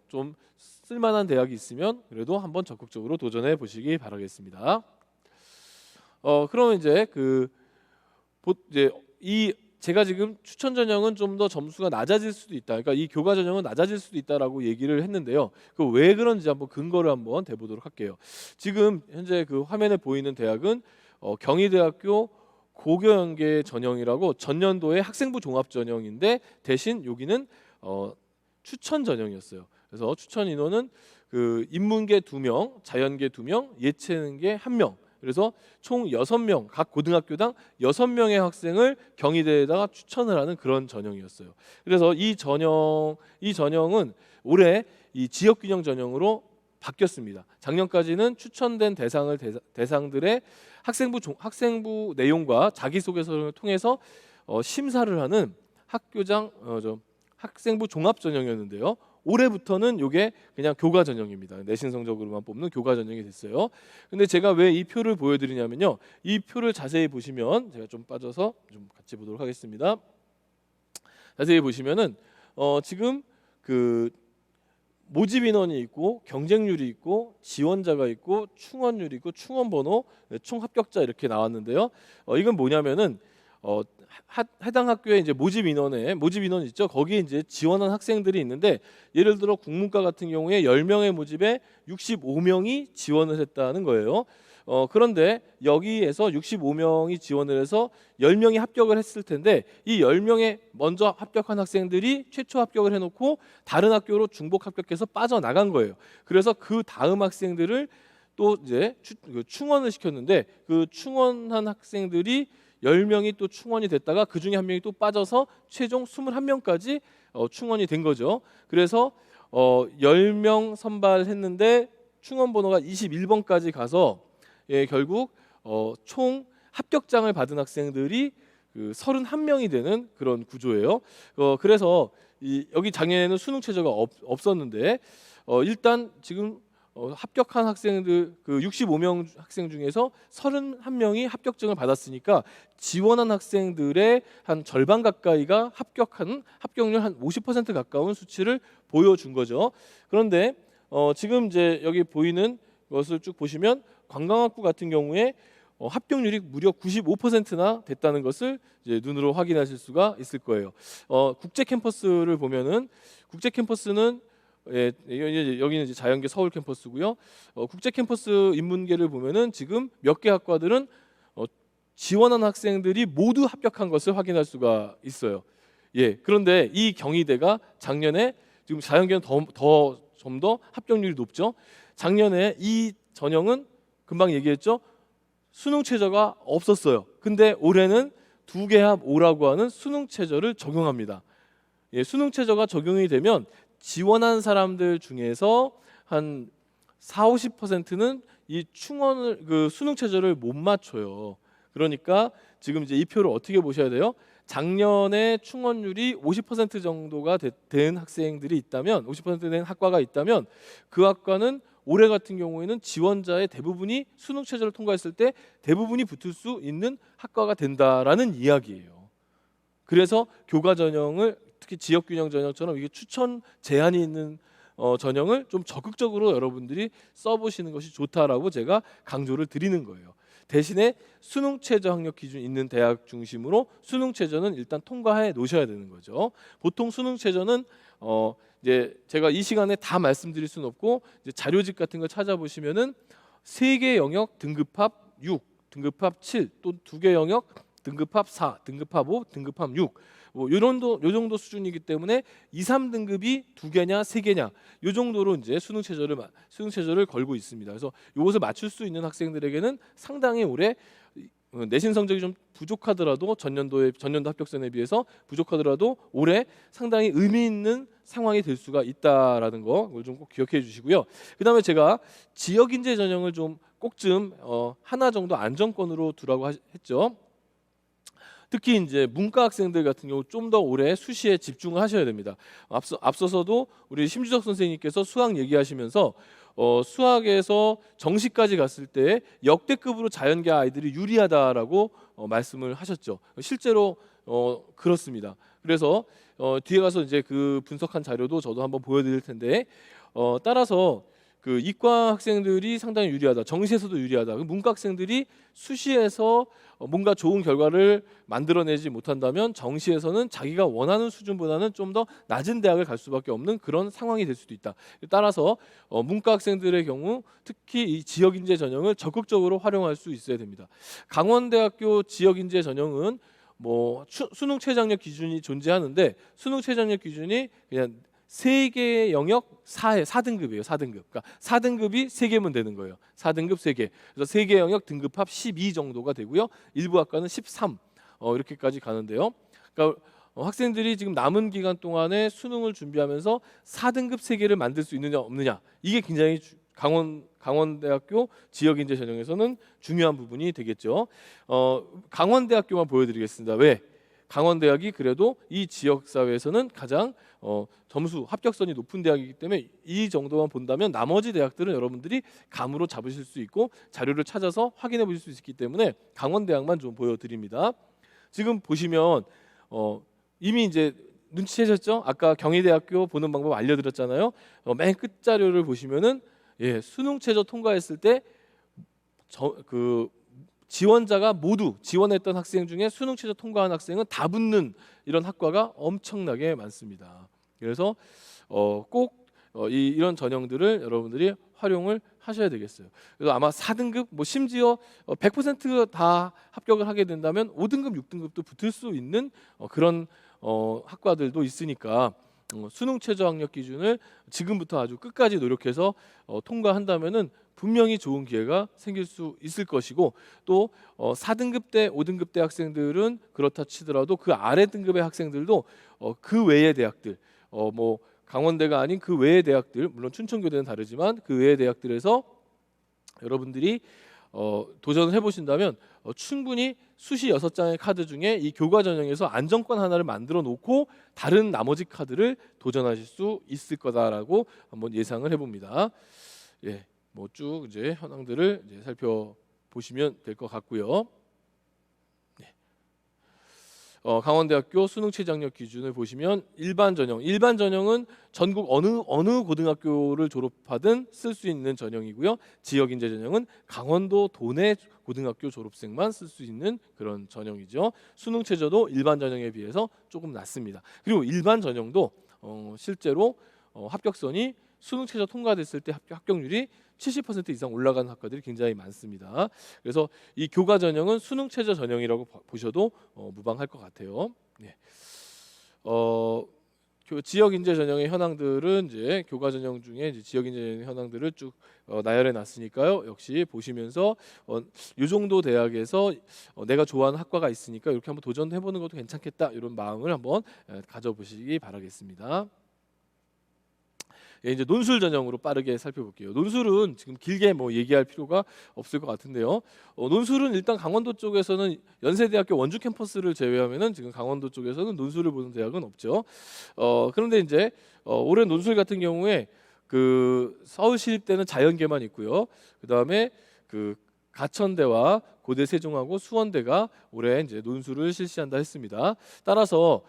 좀 쓸만한 대학이 있으면 그래도 한번 적극적으로 도전해 보시기 바라겠습니다. 그러면 이제 제가 지금 추천 전형은 좀 더 점수가 낮아질 수도 있다. 그러니까 이 교과 전형은 낮아질 수도 있다라고 얘기를 했는데요. 그 왜 그런지 한번 근거를 한번 대보도록 할게요. 지금 현재 그 화면에 보이는 대학은 경희대학교 고교연계 전형이라고 전년도의 학생부 종합 전형인데 대신 여기는 추천 전형이었어요. 그래서 추천 인원은 그 인문계 2명, 자연계 2명, 예체능계 1명. 그래서 총 6명, 각 고등학교당 6명의 학생을 경희대에다가 추천을 하는 그런 전형이었어요. 그래서 이 전형은 올해 이 지역균형 전형으로 바뀌었습니다. 작년까지는 추천된 대상들의 학생부 내용과 자기소개서를 통해서 심사를 하는 학생부 종합 전형이었는데요. 올해부터는 이게 그냥 교과 전형입니다. 내신 성적으로만 뽑는 교과 전형이 됐어요. 근데 제가 왜 이 표를 보여드리냐면요. 이 표를 자세히 보시면 제가 좀 빠져서 좀 같이 보도록 하겠습니다. 자세히 보시면은 지금 그 모집 인원이 있고 경쟁률이 있고 지원자가 있고 충원률이 있고 충원 번호, 총 합격자 이렇게 나왔는데요. 이건 뭐냐면은 해당 학교에 이제 모집 인원 있죠. 거기에 이제 지원한 학생들이 있는데 예를 들어 국문과 같은 경우에 10명의 모집에 65명이 지원을 했다는 거예요. 그런데 여기에서 65명이 지원을 해서 10명이 합격을 했을 텐데 이 10명의 먼저 합격한 학생들이 최초 합격을 해놓고 다른 학교로 중복 합격해서 빠져나간 거예요. 그래서 그 다음 학생들을 또 이제 충원을 시켰는데 그 충원한 학생들이 10명이 또 충원이 됐다가 그 중에 한 명이 또 빠져서 최종 21명까지 충원이 된 거죠. 그래서 10명 선발했는데 충원 번호가 21번까지 가서 결국 총 합격장을 받은 학생들이 그 31명이 되는 그런 구조예요. 그래서 여기 작년에는 수능 최저가 없었는데 일단 지금 합격한 학생들 그 65명 학생 중에서 31명이 합격증을 받았으니까 지원한 학생들의 한 절반 가까이가 합격률 한 50% 가까운 수치를 보여준 거죠. 그런데 지금 이제 여기 보이는 것을 쭉 보시면 관광학부 같은 경우에 합격률이 무려 95%나 됐다는 것을 이제 눈으로 확인하실 수가 있을 거예요. 국제 캠퍼스를 보면은 국제 캠퍼스는 여기는 이제 자연계 서울 캠퍼스고요. 국제 캠퍼스 인문계를 보면은 지금 몇 개 학과들은 지원한 학생들이 모두 합격한 것을 확인할 수가 있어요. 그런데 이 경희대가 작년에 지금 자연계는 좀 더 합격률이 높죠. 작년에 이 전형은 금방 얘기했죠. 수능 최저가 없었어요. 근데 올해는 2개합 5라고 하는 수능 최저를 적용합니다. 수능 최저가 적용이 되면 지원한 사람들 중에서 한 40~50%는 이 수능 최저를 못 맞춰요. 그러니까 지금 이제 이 표를 어떻게 보셔야 돼요? 작년에 충원율이 50% 정도가 된 학생들이 있다면, 50% 된 학과가 있다면 그 학과는 올해 같은 경우에는 지원자의 대부분이 수능 최저를 통과했을 때 대부분이 붙을 수 있는 학과가 된다라는 이야기예요. 그래서 교과 전형을 특히 지역균형 전형처럼 이게 추천 제한이 있는 전형을 좀 적극적으로 여러분들이 써보시는 것이 좋다라고 제가 강조를 드리는 거예요. 대신에 수능 최저 학력 기준 있는 대학 중심으로 수능 최저는 일단 통과해 놓으셔야 되는 거죠. 보통 수능 최저는 이제 제가 이 시간에 다 말씀드릴 수는 없고 이제 자료집 같은 거 찾아보시면은 3개 영역 등급합 6, 등급합 7, 또 2개 영역 등급합 4, 등급합 5, 등급합 6. 뭐 요 정도 수준이기 때문에 2, 3등급이 2개냐 3개냐 요 정도로 이제 수능 최저를 걸고 있습니다. 그래서 이것을 맞출 수 있는 학생들에게는 상당히 올해 내신 성적이 좀 부족하더라도 전년도 합격선에 비해서 부족하더라도 올해 상당히 의미 있는 상황이 될 수가 있다라는 거 그걸 좀 꼭 기억해 주시고요. 그다음에 제가 지역 인재 전형을 좀 꼭 좀 하나 정도 안정권으로 두라고 했죠. 특히 이제 문과 학생들 같은 경우 좀 더 올해 수시에 집중을 하셔야 됩니다. 앞서서도 우리 심주석 선생님께서 수학 얘기하시면서 수학에서 정시까지 갔을 때 역대급으로 자연계 아이들이 유리하다라고 말씀을 하셨죠. 실제로 그렇습니다. 그래서 뒤에 가서 이제 그 분석한 자료도 저도 한번 보여드릴 텐데 따라서 그 이과 학생들이 상당히 유리하다. 정시에서도 유리하다. 문과 학생들이 수시에서 뭔가 좋은 결과를 만들어내지 못한다면 정시에서는 자기가 원하는 수준보다는 좀 더 낮은 대학을 갈 수밖에 없는 그런 상황이 될 수도 있다. 따라서 문과 학생들의 경우 특히 이 지역인재 전형을 적극적으로 활용할 수 있어야 됩니다. 강원대학교 지역인재 전형은 뭐 수능 최저학력 기준이 존재하는데 수능 최저학력 기준이 그냥 3개의 영역 4등급이에요. 4등급. 그러니까 4등급이 3개면 되는 거예요. 4등급 3개. 그래서 3개 영역 등급합 12 정도가 되고요. 일부 학과는 13 이렇게까지 가는데요. 그러니까 학생들이 지금 남은 기간 동안에 수능을 준비하면서 4등급 3개를 만들 수 있느냐 없느냐 이게 굉장히 강원대학교 지역인재 전형에서는 중요한 부분이 되겠죠. 강원대학교만 보여드리겠습니다. 왜? 강원대학이 그래도 이 지역사회에서는 가장 점수 합격선이 높은 대학이기 때문에 이 정도만 본다면 나머지 대학들은 여러분들이 감으로 잡으실 수 있고 자료를 찾아서 확인해 보실 수 있기 때문에 강원대학만 좀 보여드립니다. 지금 보시면 이미 이제 눈치채셨죠? 아까 경희대학교 보는 방법 알려드렸잖아요. 맨 끝 자료를 보시면은 수능 최저 통과했을 때 지원자가 모두 지원했던 학생 중에 수능 최저 통과한 학생은 다 붙는 이런 학과가 엄청나게 많습니다. 그래서 꼭 이런 전형들을 여러분들이 활용을 하셔야 되겠어요. 그래서 아마 4등급 뭐 심지어 100%다 합격을 하게 된다면 5등급, 6등급도 붙을 수 있는 그런 학과들도 있으니까 수능 최저 학력 기준을 지금부터 아주 끝까지 노력해서 통과한다면은 분명히 좋은 기회가 생길 수 있을 것이고 또 4등급 대 5등급 대 학생들은 그렇다 치더라도 그 아래 등급의 학생들도 그 외의 대학들 뭐 강원대가 아닌 그 외의 대학들 물론 춘천교대는 다르지만 그 외의 대학들에서 여러분들이 도전을 해보신다면 충분히 수시 6장의 카드 중에 이 교과 전형에서 안정권 하나를 만들어 놓고 다른 나머지 카드를 도전하실 수 있을 거다라고 한번 예상을 해봅니다. 예, 뭐 쭉 이제 현황들을 이제 살펴보시면 될 것 같고요. 네. 강원대학교 수능 최저학력 기준을 보시면 일반 전형은 전국 어느 고등학교를 졸업하든 쓸 수 있는 전형이고요. 지역인재 전형은 강원도 도내 고등학교 졸업생만 쓸 수 있는 그런 전형이죠. 수능 최저도 일반 전형에 비해서 조금 낮습니다. 그리고 일반 전형도 실제로 합격선이 수능 최저 통과됐을 때 합격률이 70% 이상 올라가는 학과들이 굉장히 많습니다. 그래서 이 교과 전형은 수능 최저 전형이라고 보셔도 무방할 것 같아요. 네. 지역 인재 전형의 현황들은 이제 교과 전형 중에 이제 지역 인재 전형 현황들을 쭉 나열해 놨으니까요. 역시 보시면서 이 정도 대학에서 내가 좋아하는 학과가 있으니까 이렇게 한번 도전해 보는 것도 괜찮겠다 이런 마음을 한번 가져보시기 바라겠습니다. 이제 논술 전형으로 빠르게 살펴볼게요. 논술은 지금 길게 뭐 얘기할 필요가 없을 것 같은데요. 논술은 일단 강원도 쪽에서는 연세대학교 원주 캠퍼스를 제외하면은 지금 강원도 쪽에서는 논술을 보는 대학은 없죠. 그런데 이제 올해 논술 같은 경우에 그 서울시립대는 자연계만 있고요. 그 다음에 그 가천대와 고대 세종하고 수원대가 올해 이제 논술을 실시한다 했습니다. 따라서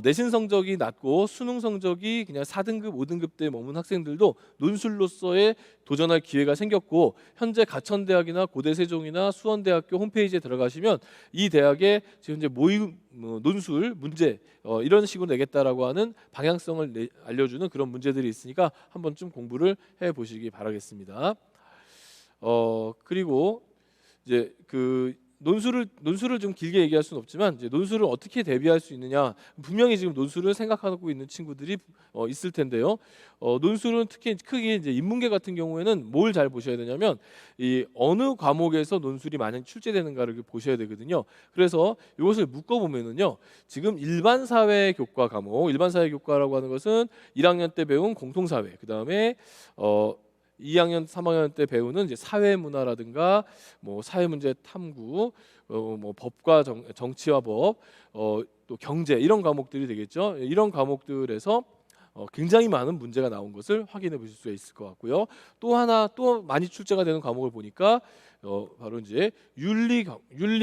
내신 성적이 낮고 수능 성적이 그냥 4등급, 5등급대에 머문 학생들도 논술로서의 도전할 기회가 생겼고, 현재 가천대학이나 고대 세종이나 수원대학교 홈페이지에 들어가시면 이 대학의 지금 이제 모의 논술 문제 이런 식으로 내겠다라고 하는 방향성을 알려주는 그런 문제들이 있으니까 한 번쯤 공부를 해 보시기 바라겠습니다. 그리고 이제 그 논술을 좀 길게 얘기할 수는 없지만, 이제 논술을 어떻게 대비할 수 있느냐, 분명히 지금 논술을 생각하고 있는 친구들이 있을 텐데요. 논술은 특히 크게 이제 인문계 같은 경우에는 뭘 잘 보셔야 되냐면, 이 어느 과목에서 논술이 많이 출제되는가를 보셔야 되거든요. 그래서 이것을 묶어 보면은요, 지금 일반 사회 교과 과목, 일반 사회 교과라고 하는 것은 1학년 때 배운 공통사회, 그 다음에 2학년, 3학년 때 배우는 이제 사회문화라든가 뭐 사회문제 탐구, 뭐 법과 정치와 법, 또 경제 이런 과목들이 되겠죠. 이런 과목들에서 굉장히 많은 문제가 나온 것을 확인해 보실 수가 있을 것 같고요. 또 하나 또 많이 출제가 되는 과목을 보니까 바로 이제 윤리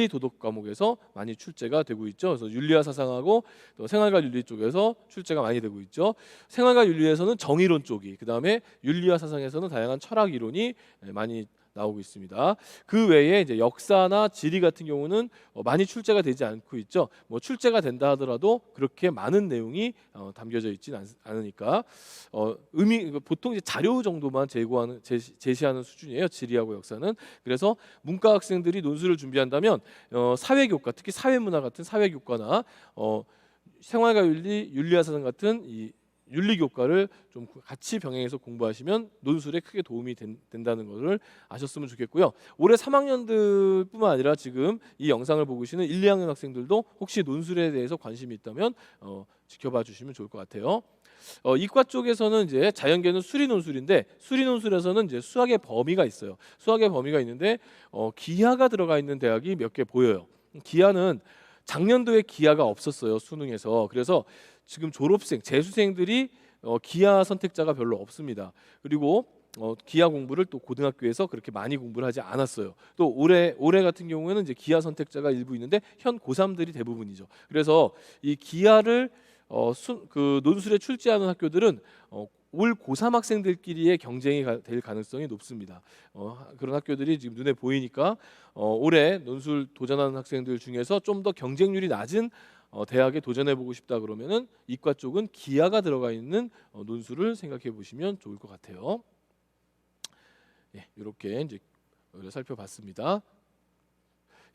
도덕 과목에서 많이 출제가 되고 있죠. 그래서 윤리와 사상하고 또 생활과 윤리 쪽에서 출제가 많이 되고 있죠. 생활과 윤리에서는 정의론 쪽이, 그다음에 윤리와 사상에서는 다양한 철학 이론이 많이 나오고 있습니다. 그 외에 이제 역사나 지리 같은 경우는 많이 출제가 되지 않고 있죠. 뭐 출제가 된다 하더라도 그렇게 많은 내용이 담겨져 있지는 않으니까 보통 이제 자료 정도만 제시하는 수준이에요. 지리하고 역사는. 그래서 문과 학생들이 논술을 준비한다면 사회교과, 특히 사회문화 같은 사회교과나 생활과 윤리, 윤리와 사상 같은 이 윤리교과를 좀 같이 병행해서 공부하시면 논술에 크게 도움이 된다는 것을 아셨으면 좋겠고요. 올해 3학년들뿐만 아니라 지금 이 영상을 보고 계시는 1, 2학년 학생들도 혹시 논술에 대해서 관심이 있다면 지켜봐 주시면 좋을 것 같아요. 이과 쪽에서는 이제 자연계는 수리 논술인데, 수리 논술에서는 이제 수학의 범위가 있어요. 수학의 범위가 있는데 기하가 들어가 있는 대학이 몇 개 보여요. 기하는 작년도에 기하가 없었어요, 수능에서. 그래서 지금 졸업생, 재수생들이 기하 선택자가 별로 없습니다. 그리고 기하 공부를 또 고등학교에서 그렇게 많이 공부를 하지 않았어요. 또 올해 같은 경우에는 이제 기하 선택자가 일부 있는데 현 고3들이 대부분이죠. 그래서 이 기하를 그 논술에 출제하는 학교들은 올 고3 학생들끼리의 경쟁이 될 가능성이 높습니다. 그런 학교들이 지금 눈에 보이니까 올해 논술 도전하는 학생들 중에서 좀 더 경쟁률이 낮은 대학에 도전해보고 싶다 그러면은 이과 쪽은 기하가 들어가 있는 논술을 생각해 보시면 좋을 것 같아요. 예, 이렇게 이제 살펴봤습니다.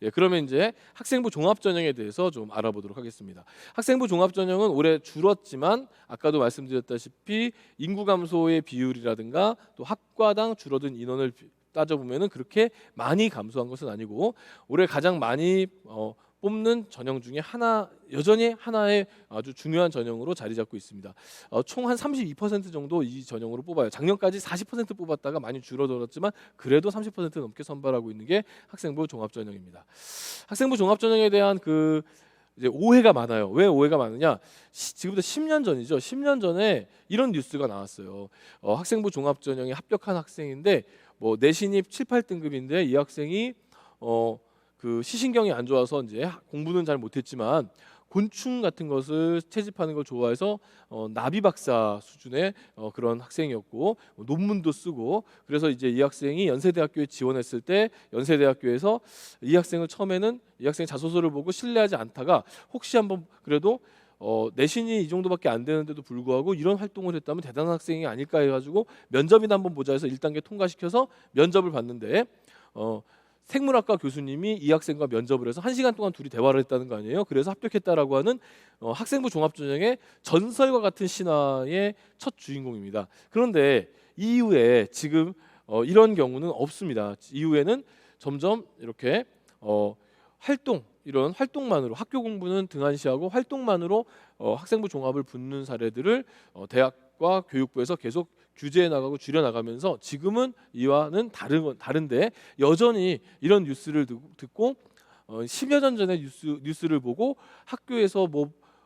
예, 그러면 이제 학생부 종합전형에 대해서 좀 알아보도록 하겠습니다. 학생부 종합전형은 올해 줄었지만 아까도 말씀드렸다시피 인구 감소의 비율이라든가 또 학과당 줄어든 인원을 따져보면은 그렇게 많이 감소한 것은 아니고, 올해 가장 많이 뽑는 전형 중에 여전히 하나의 아주 중요한 전형으로 자리 잡고 있습니다. 총 한 32% 정도 이 전형으로 뽑아요. 작년까지 40% 뽑았다가 많이 줄어들었지만 그래도 30% 넘게 선발하고 있는 게 학생부 종합전형입니다. 학생부 종합전형에 대한 이제 오해가 많아요. 왜 오해가 많으냐? 지금부터 10년 전이죠. 10년 전에 이런 뉴스가 나왔어요. 학생부 종합전형에 합격한 학생인데 뭐 내신입 7, 8등급인데 이 학생이 그 시신경이 안 좋아서 이제 공부는 잘 못했지만 곤충 같은 것을 채집하는 걸 좋아해서 나비 박사 수준의 그런 학생이었고 논문도 쓰고, 그래서 이제 이 학생이 연세대학교에 지원했을 때 연세대학교에서 이 학생을 처음에는 이 학생의 자소서를 보고 신뢰하지 않다가 혹시 한번 그래도 내신이 이 정도밖에 안 되는데도 불구하고 이런 활동을 했다면 대단한 학생이 아닐까 해가지고 면접이나 한번 보자 해서 1단계 통과시켜서 면접을 봤는데 생물학과 교수님이 이 학생과 면접을 해서 1시간 동안 둘이 대화를 했다는 거 아니에요. 그래서 합격했다라고 하는 학생부 종합전형의 전설과 같은 신화의 첫 주인공입니다. 그런데 이후에 지금 이런 경우는 없습니다. 이후에는 점점 이렇게 이런 활동만으로, 학교 공부는 등한시하고 활동만으로 학생부 종합을 붙는 사례들을 대학과 교육부에서 계속 규제해 나가고 줄여 나가면서 지금은 이와는 다른데 여전히 이런 뉴스를 듣고 10여 년 전에 뉴스를 보고 학교에서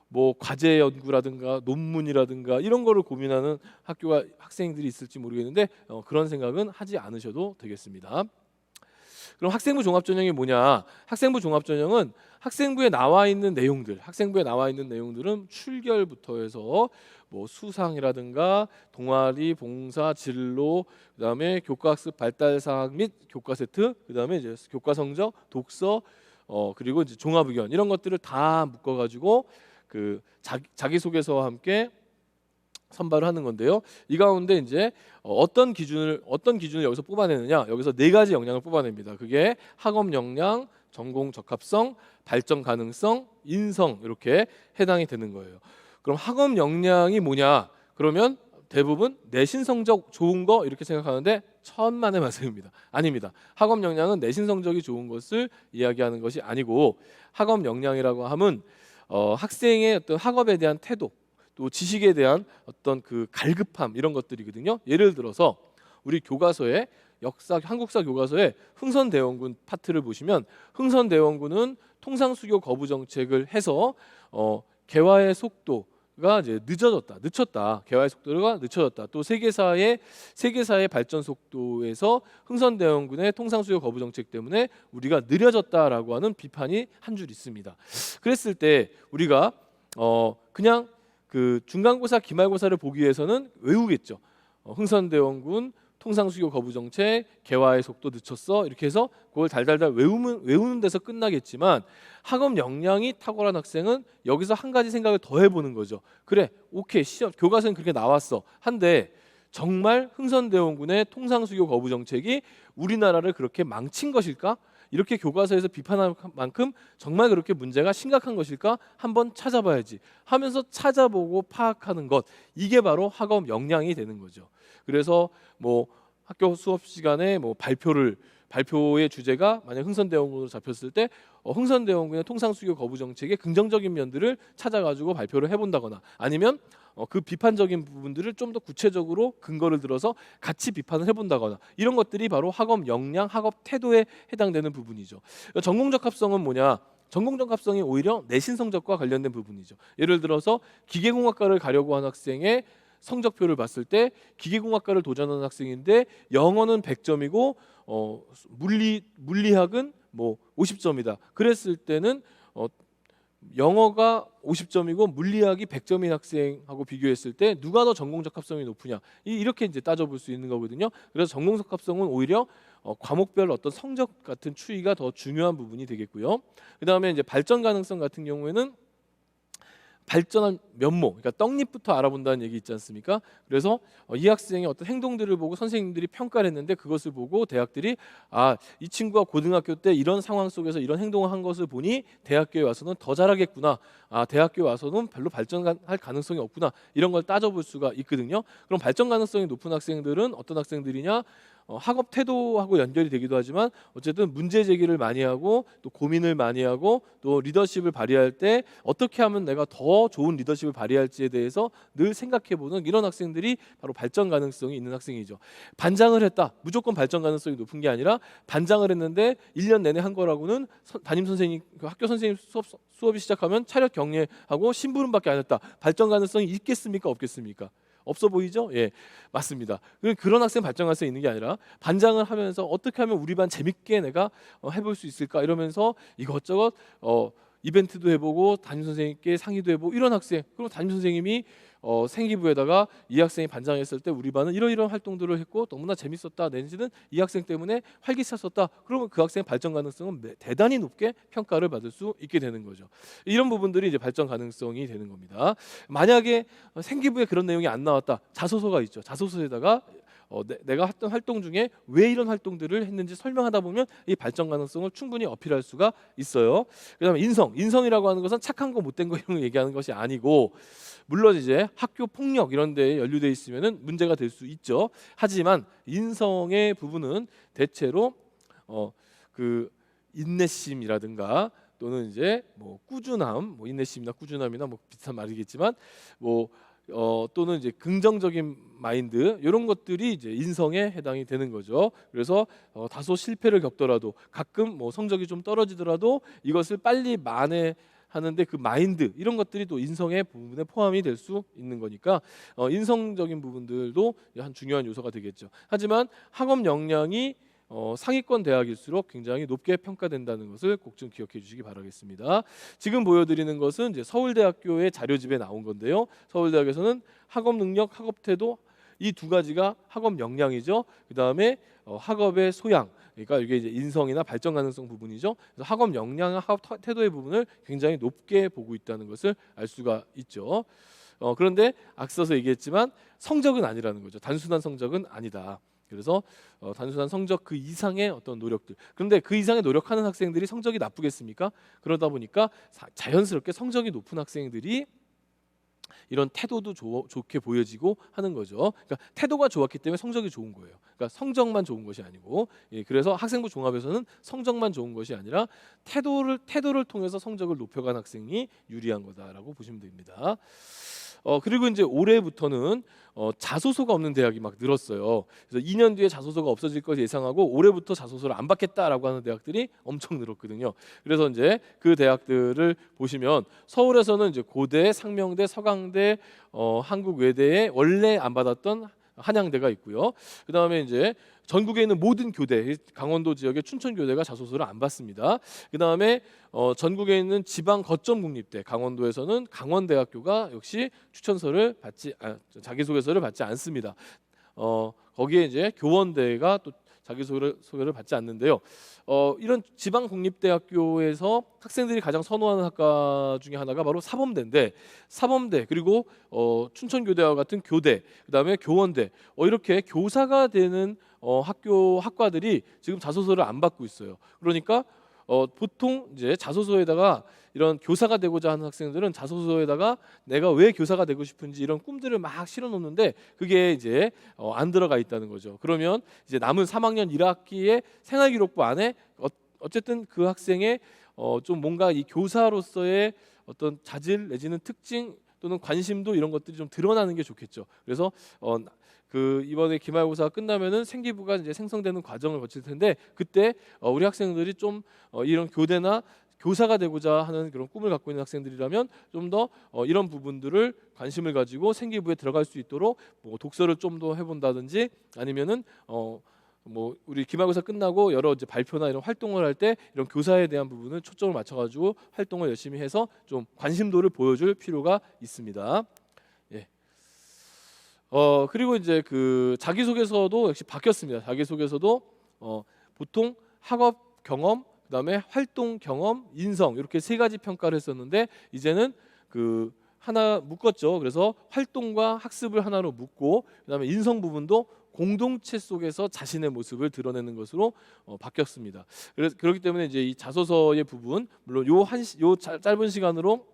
뭐 과제 연구라든가 논문이라든가 이런 거를 고민하는 학생들이 있을지 모르겠는데 그런 생각은 하지 않으셔도 되겠습니다. 그럼 학생부 종합전형이 뭐냐? 학생부 종합전형은 학생부에 나와 있는 내용들, 학생부에 나와 있는 내용들은 출결부터 해서 뭐 수상이라든가 동아리, 봉사, 진로, 그다음에 교과학습 발달 사항 및 교과 세트, 그다음에 이제 교과 성적, 독서, 그리고 이제 종합 의견 이런 것들을 다 묶어 가지고 그 자기소개서와 함께 선발을 하는 건데요. 이 가운데 이제 어떤 기준을 여기서 뽑아내느냐? 여기서 네 가지 역량을 뽑아냅니다. 그게 학업 역량, 전공 적합성, 발전 가능성, 인성 이렇게 해당이 되는 거예요. 그럼 학업 역량이 뭐냐? 그러면 대부분 내신 성적 좋은 거 이렇게 생각하는데 천만의 말씀입니다. 아닙니다. 학업 역량은 내신 성적이 좋은 것을 이야기하는 것이 아니고 학업 역량이라고 함은 학생의 어떤 학업에 대한 태도, 또 지식에 대한 어떤 그 갈급함 이런 것들이거든요. 예를 들어서 우리 교과서에 한국사 교과서에 흥선대원군 파트를 보시면 흥선대원군은 통상수교 거부 정책을 해서 개화의 속도가 이제 늦췄다. 개화의 속도가 늦춰졌다. 또 세계사의 발전 속도에서 흥선대원군의 통상수교 거부 정책 때문에 우리가 느려졌다라고 하는 비판이 한 줄 있습니다. 그랬을 때 우리가 그냥 그 중간고사, 기말고사를 보기 위해서는 외우겠죠. 흥선대원군, 통상수교 거부 정책, 개화의 속도 늦췄어 이렇게 해서 그걸 달달달 외우는 데서 끝나겠지만 학업 역량이 탁월한 학생은 여기서 한 가지 생각을 더 해보는 거죠. 그래, 오케이, 시험 교과서는 그렇게 나왔어. 한데 정말 흥선대원군의 통상수교 거부 정책이 우리나라를 그렇게 망친 것일까? 이렇게 교과서에서 비판할 만큼 정말 그렇게 문제가 심각한 것일까? 한번 찾아봐야지 하면서 찾아보고 파악하는 것, 이게 바로 학업 역량이 되는 거죠. 그래서 뭐 학교 수업 시간에 뭐 발표의 주제가 만약 흥선대원군으로 잡혔을 때 흥선대원군의 통상수교 거부 정책의 긍정적인 면들을 찾아가지고 발표를 해본다거나 아니면 그 비판적인 부분들을 좀 더 구체적으로 근거를 들어서 같이 비판을 해본다거나 이런 것들이 바로 학업 역량, 학업 태도에 해당되는 부분이죠. 전공적 합성은 뭐냐? 전공적 합성이 오히려 내신 성적과 관련된 부분이죠. 예를 들어서 기계공학과를 가려고 하는 학생의 성적표를 봤을 때 기계공학과를 도전하는 학생인데 영어는 100점이고 물리학은 뭐 50점이다. 그랬을 때는 영어가 50점이고 물리학이 100점인 학생하고 비교했을 때 누가 더 전공적 합성이 높으냐 이렇게 이제 따져볼 수 있는 거거든요. 그래서 전공적 합성은 오히려 과목별 어떤 성적 같은 추이가 더 중요한 부분이 되겠고요. 그 다음에 이제 발전 가능성 같은 경우에는 발전한 면모, 그러니까 떡잎부터 알아본다는 얘기 있지 않습니까? 그래서 이 학생의 어떤 행동들을 보고 선생님들이 평가를 했는데 그것을 보고 대학들이 이 친구가 고등학교 때 이런 상황 속에서 이런 행동을 한 것을 보니 대학교에 와서는 더 잘하겠구나. 대학교에 와서는 별로 발전할 가능성이 없구나. 이런 걸 따져볼 수가 있거든요. 그럼 발전 가능성이 높은 학생들은 어떤 학생들이냐? 학업 태도하고 연결이 되기도 하지만 어쨌든 문제 제기를 많이 하고 또 고민을 많이 하고 또 리더십을 발휘할 때 어떻게 하면 내가 더 좋은 리더십을 발휘할지에 대해서 늘 생각해보는 이런 학생들이 바로 발전 가능성이 있는 학생이죠. 반장을 했다. 무조건 발전 가능성이 높은 게 아니라 반장을 했는데 1년 내내 한 거라고는 담임 선생님, 학교 선생님 수업이 시작하면 차렷 경례하고 심부름밖에 안 했다. 발전 가능성이 있겠습니까? 없겠습니까? 없어 보이죠? 예, 맞습니다. 그런 학생 발전할 수 있는 게 아니라 반장을 하면서 어떻게 하면 우리 반 재밌게 내가 해볼 수 있을까 이러면서 이것저것 이벤트도 해보고 담임 선생님께 상의도 해보고 이런 학생. 그리고 담임 선생님이 생기부에다가 이 학생이 반장했을 때 우리 반은 이런 활동들을 했고 너무나 재밌었다. 내지는 이 학생 때문에 활기찼었다. 그러면 그 학생의 발전 가능성은 대단히 높게 평가를 받을 수 있게 되는 거죠. 이런 부분들이 이제 발전 가능성이 되는 겁니다. 만약에 생기부에 그런 내용이 안 나왔다. 자소서가 있죠. 자소서에다가 내가 했던 활동 중에 왜 이런 활동들을 했는지 설명하다 보면 이 발전 가능성을 충분히 어필할 수가 있어요. 그다음에 인성이라고 하는 것은 착한 거 못된 거 이런 거 얘기하는 것이 아니고 물론 이제 학교 폭력 이런 데에 연루돼 있으면은 문제가 될 수 있죠. 하지만 인성의 부분은 대체로 그 인내심이라든가 또는 이제 뭐 꾸준함, 뭐 인내심이나 꾸준함이나 뭐 비슷한 말이겠지만 뭐 또는 이제 긍정적인 마인드 이런 것들이 이제 인성에 해당이 되는 거죠. 그래서 다소 실패를 겪더라도 가끔 뭐 성적이 좀 떨어지더라도 이것을 빨리 만회하는데 그 마인드 이런 것들이 또 인성의 부분에 포함이 될 수 있는 거니까 인성적인 부분들도 한 중요한 요소가 되겠죠. 하지만 학업 역량이 상위권 대학일수록 굉장히 높게 평가된다는 것을 꼭 좀 기억해 주시기 바라겠습니다. 지금 보여드리는 것은 이제 서울대학교의 자료집에 나온 건데요. 서울대학에서는 학업 능력, 학업 태도 이 두 가지가 학업 역량이죠. 그 다음에 학업의 소양, 그러니까 이게 이제 인성이나 발전 가능성 부분이죠. 그래서 학업 역량, 학업 태도의 부분을 굉장히 높게 보고 있다는 것을 알 수가 있죠. 그런데 앞서서 얘기했지만 성적은 아니라는 거죠. 단순한 성적은 아니다. 그래서 단순한 성적 그 이상의 어떤 노력들. 그런데 그 이상의 노력하는 학생들이 성적이 나쁘겠습니까? 그러다 보니까 자연스럽게 성적이 높은 학생들이 이런 태도도 좋게 보여지고 하는 거죠. 그러니까 태도가 좋았기 때문에 성적이 좋은 거예요. 그러니까 성적만 좋은 것이 아니고, 그래서 학생부 종합에서는 성적만 좋은 것이 아니라 태도를 통해서 성적을 높여간 학생이 유리한 거다라고 보시면 됩니다. 그리고 이제 올해부터는 자소서가 없는 대학이 막 늘었어요. 그래서 2년 뒤에 자소서가 없어질 것 예상하고 올해부터 자소서를 안 받겠다라고 하는 대학들이 엄청 늘었거든요. 그래서 이제 그 대학들을 보시면 서울에서는 이제 고대, 상명대, 서강대, 한국외대에 원래 안 받았던 한양대가 있고요. 그 다음에 이제 전국에 있는 모든 교대, 강원도 지역의 춘천교대가 자소서를 안 받습니다. 그 다음에 전국에 있는 지방 거점 국립대, 강원도에서는 강원대학교가 역시 자기소개서를 받지 않습니다. 거기에 이제 교원대가 또 자기소개를 받지 않는데요. 이런 지방 국립대학교에서 학생들이 가장 선호하는 학과 중에 하나가 바로 사범대인데, 사범대 그리고 춘천교대와 같은 교대, 그다음에 교원대, 이렇게 교사가 되는 학과들이 지금 자소서를 안 받고 있어요. 그러니까 보통 이제 자소서에다가 이런 교사가 되고자 하는 학생들은 자소서에다가 내가 왜 교사가 되고 싶은지 이런 꿈들을 막 실어 놓는데 그게 이제 안 들어가 있다는 거죠. 그러면 이제 남은 3학년 1학기의 생활기록부 안에 어쨌든 그 학생의 좀 뭔가 이 교사로서의 어떤 자질 내지는 특징 또는 관심도 이런 것들이 좀 드러나는 게 좋겠죠. 그래서 그 이번에 기말고사가 끝나면은 생기부가 이제 생성되는 과정을 거칠 텐데 그때 우리 학생들이 좀 이런 교대나 교사가 되고자 하는 그런 꿈을 갖고 있는 학생들이라면 좀 더 이런 부분들을 관심을 가지고 생기부에 들어갈 수 있도록 뭐 독서를 좀 더 해본다든지 아니면은 뭐 우리 기말고사 끝나고 여러 이제 발표나 이런 활동을 할 때 이런 교사에 대한 부분을 초점을 맞춰가지고 활동을 열심히 해서 좀 관심도를 보여줄 필요가 있습니다. 예. 그리고 이제 그 자기소개서도 역시 바뀌었습니다. 자기소개서도 보통 학업 경험, 그다음에 활동 경험, 인성 이렇게 세 가지 평가를 했었는데 이제는 그 하나 묶었죠. 그래서 활동과 학습을 하나로 묶고 그다음에 인성 부분도 공동체 속에서 자신의 모습을 드러내는 것으로 바뀌었습니다. 그래서 그렇기 때문에 이제 이 자소서의 부분 물론 요 짧은 시간으로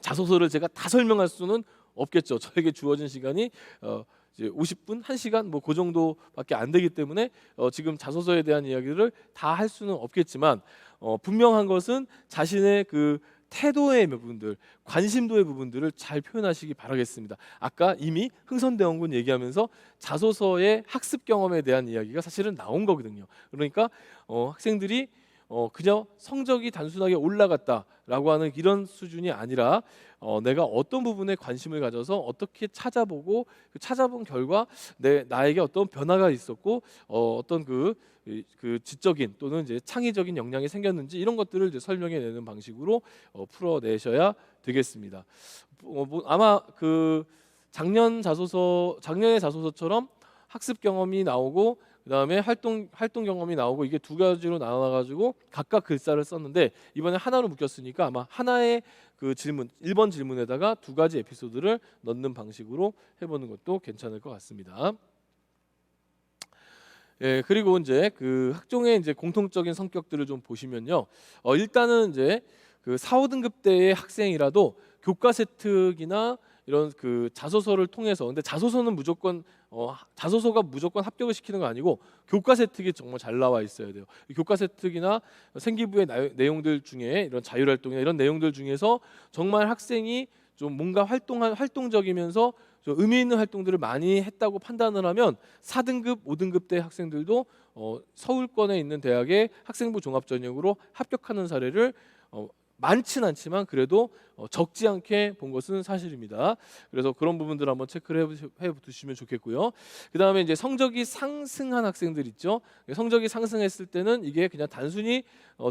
자소서를 제가 다 설명할 수는 없겠죠. 저에게 주어진 시간이 이제 50분, 1시간 뭐 그 정도밖에 안 되기 때문에 지금 자소서에 대한 이야기를 다 할 수는 없겠지만 분명한 것은 자신의 그 태도의 부분들, 관심도의 부분들을 잘 표현하시기 바라겠습니다. 아까 이미 흥선대원군 얘기하면서 자소서의 학습 경험에 대한 이야기가 사실은 나온 거거든요. 그러니까 학생들이 그냥 성적이 단순하게 올라갔다라고 하는 이런 수준이 아니라 내가 어떤 부분에 관심을 가져서 어떻게 찾아보고 그 찾아본 결과 나에게 어떤 변화가 있었고 어떤 그 지적인 또는 이제 창의적인 역량이 생겼는지 이런 것들을 이제 설명해내는 방식으로 풀어내셔야 되겠습니다. 아마 그 작년의 자소서처럼 학습 경험이 나오고 그다음에 활동 경험이 나오고 이게 두 가지로 나눠가지고 각각 글자를 썼는데 이번에 하나로 묶였으니까 아마 하나의 그 질문 1번 질문에다가 두 가지 에피소드를 넣는 방식으로 해보는 것도 괜찮을 것 같습니다. 예, 그리고 이제 그 학종의 이제 공통적인 성격들을 좀 보시면요. 일단은 이제 그 4, 5등급 대의 학생이라도 교과서 특기나 이런 그 자소서를 통해서 근데 자소서가 무조건 합격을 시키는 거 아니고 교과서 특기 정말 잘 나와 있어야 돼요. 교과서 특기나 생기부의 내용들 중에 이런 자율활동이나 이런 내용들 중에서 정말 학생이 좀 뭔가 활동적이면서 좀 의미 있는 활동들을 많이 했다고 판단을 하면 4등급, 5등급 대 학생들도 서울권에 있는 대학의 학생부 종합전형으로 합격하는 사례를 많진 않지만 그래도 적지 않게 본 것은 사실입니다. 그래서 그런 부분들 한번 체크를 해두시면 좋겠고요. 그 다음에 이제 성적이 상승한 학생들 있죠. 성적이 상승했을 때는 이게 그냥 단순히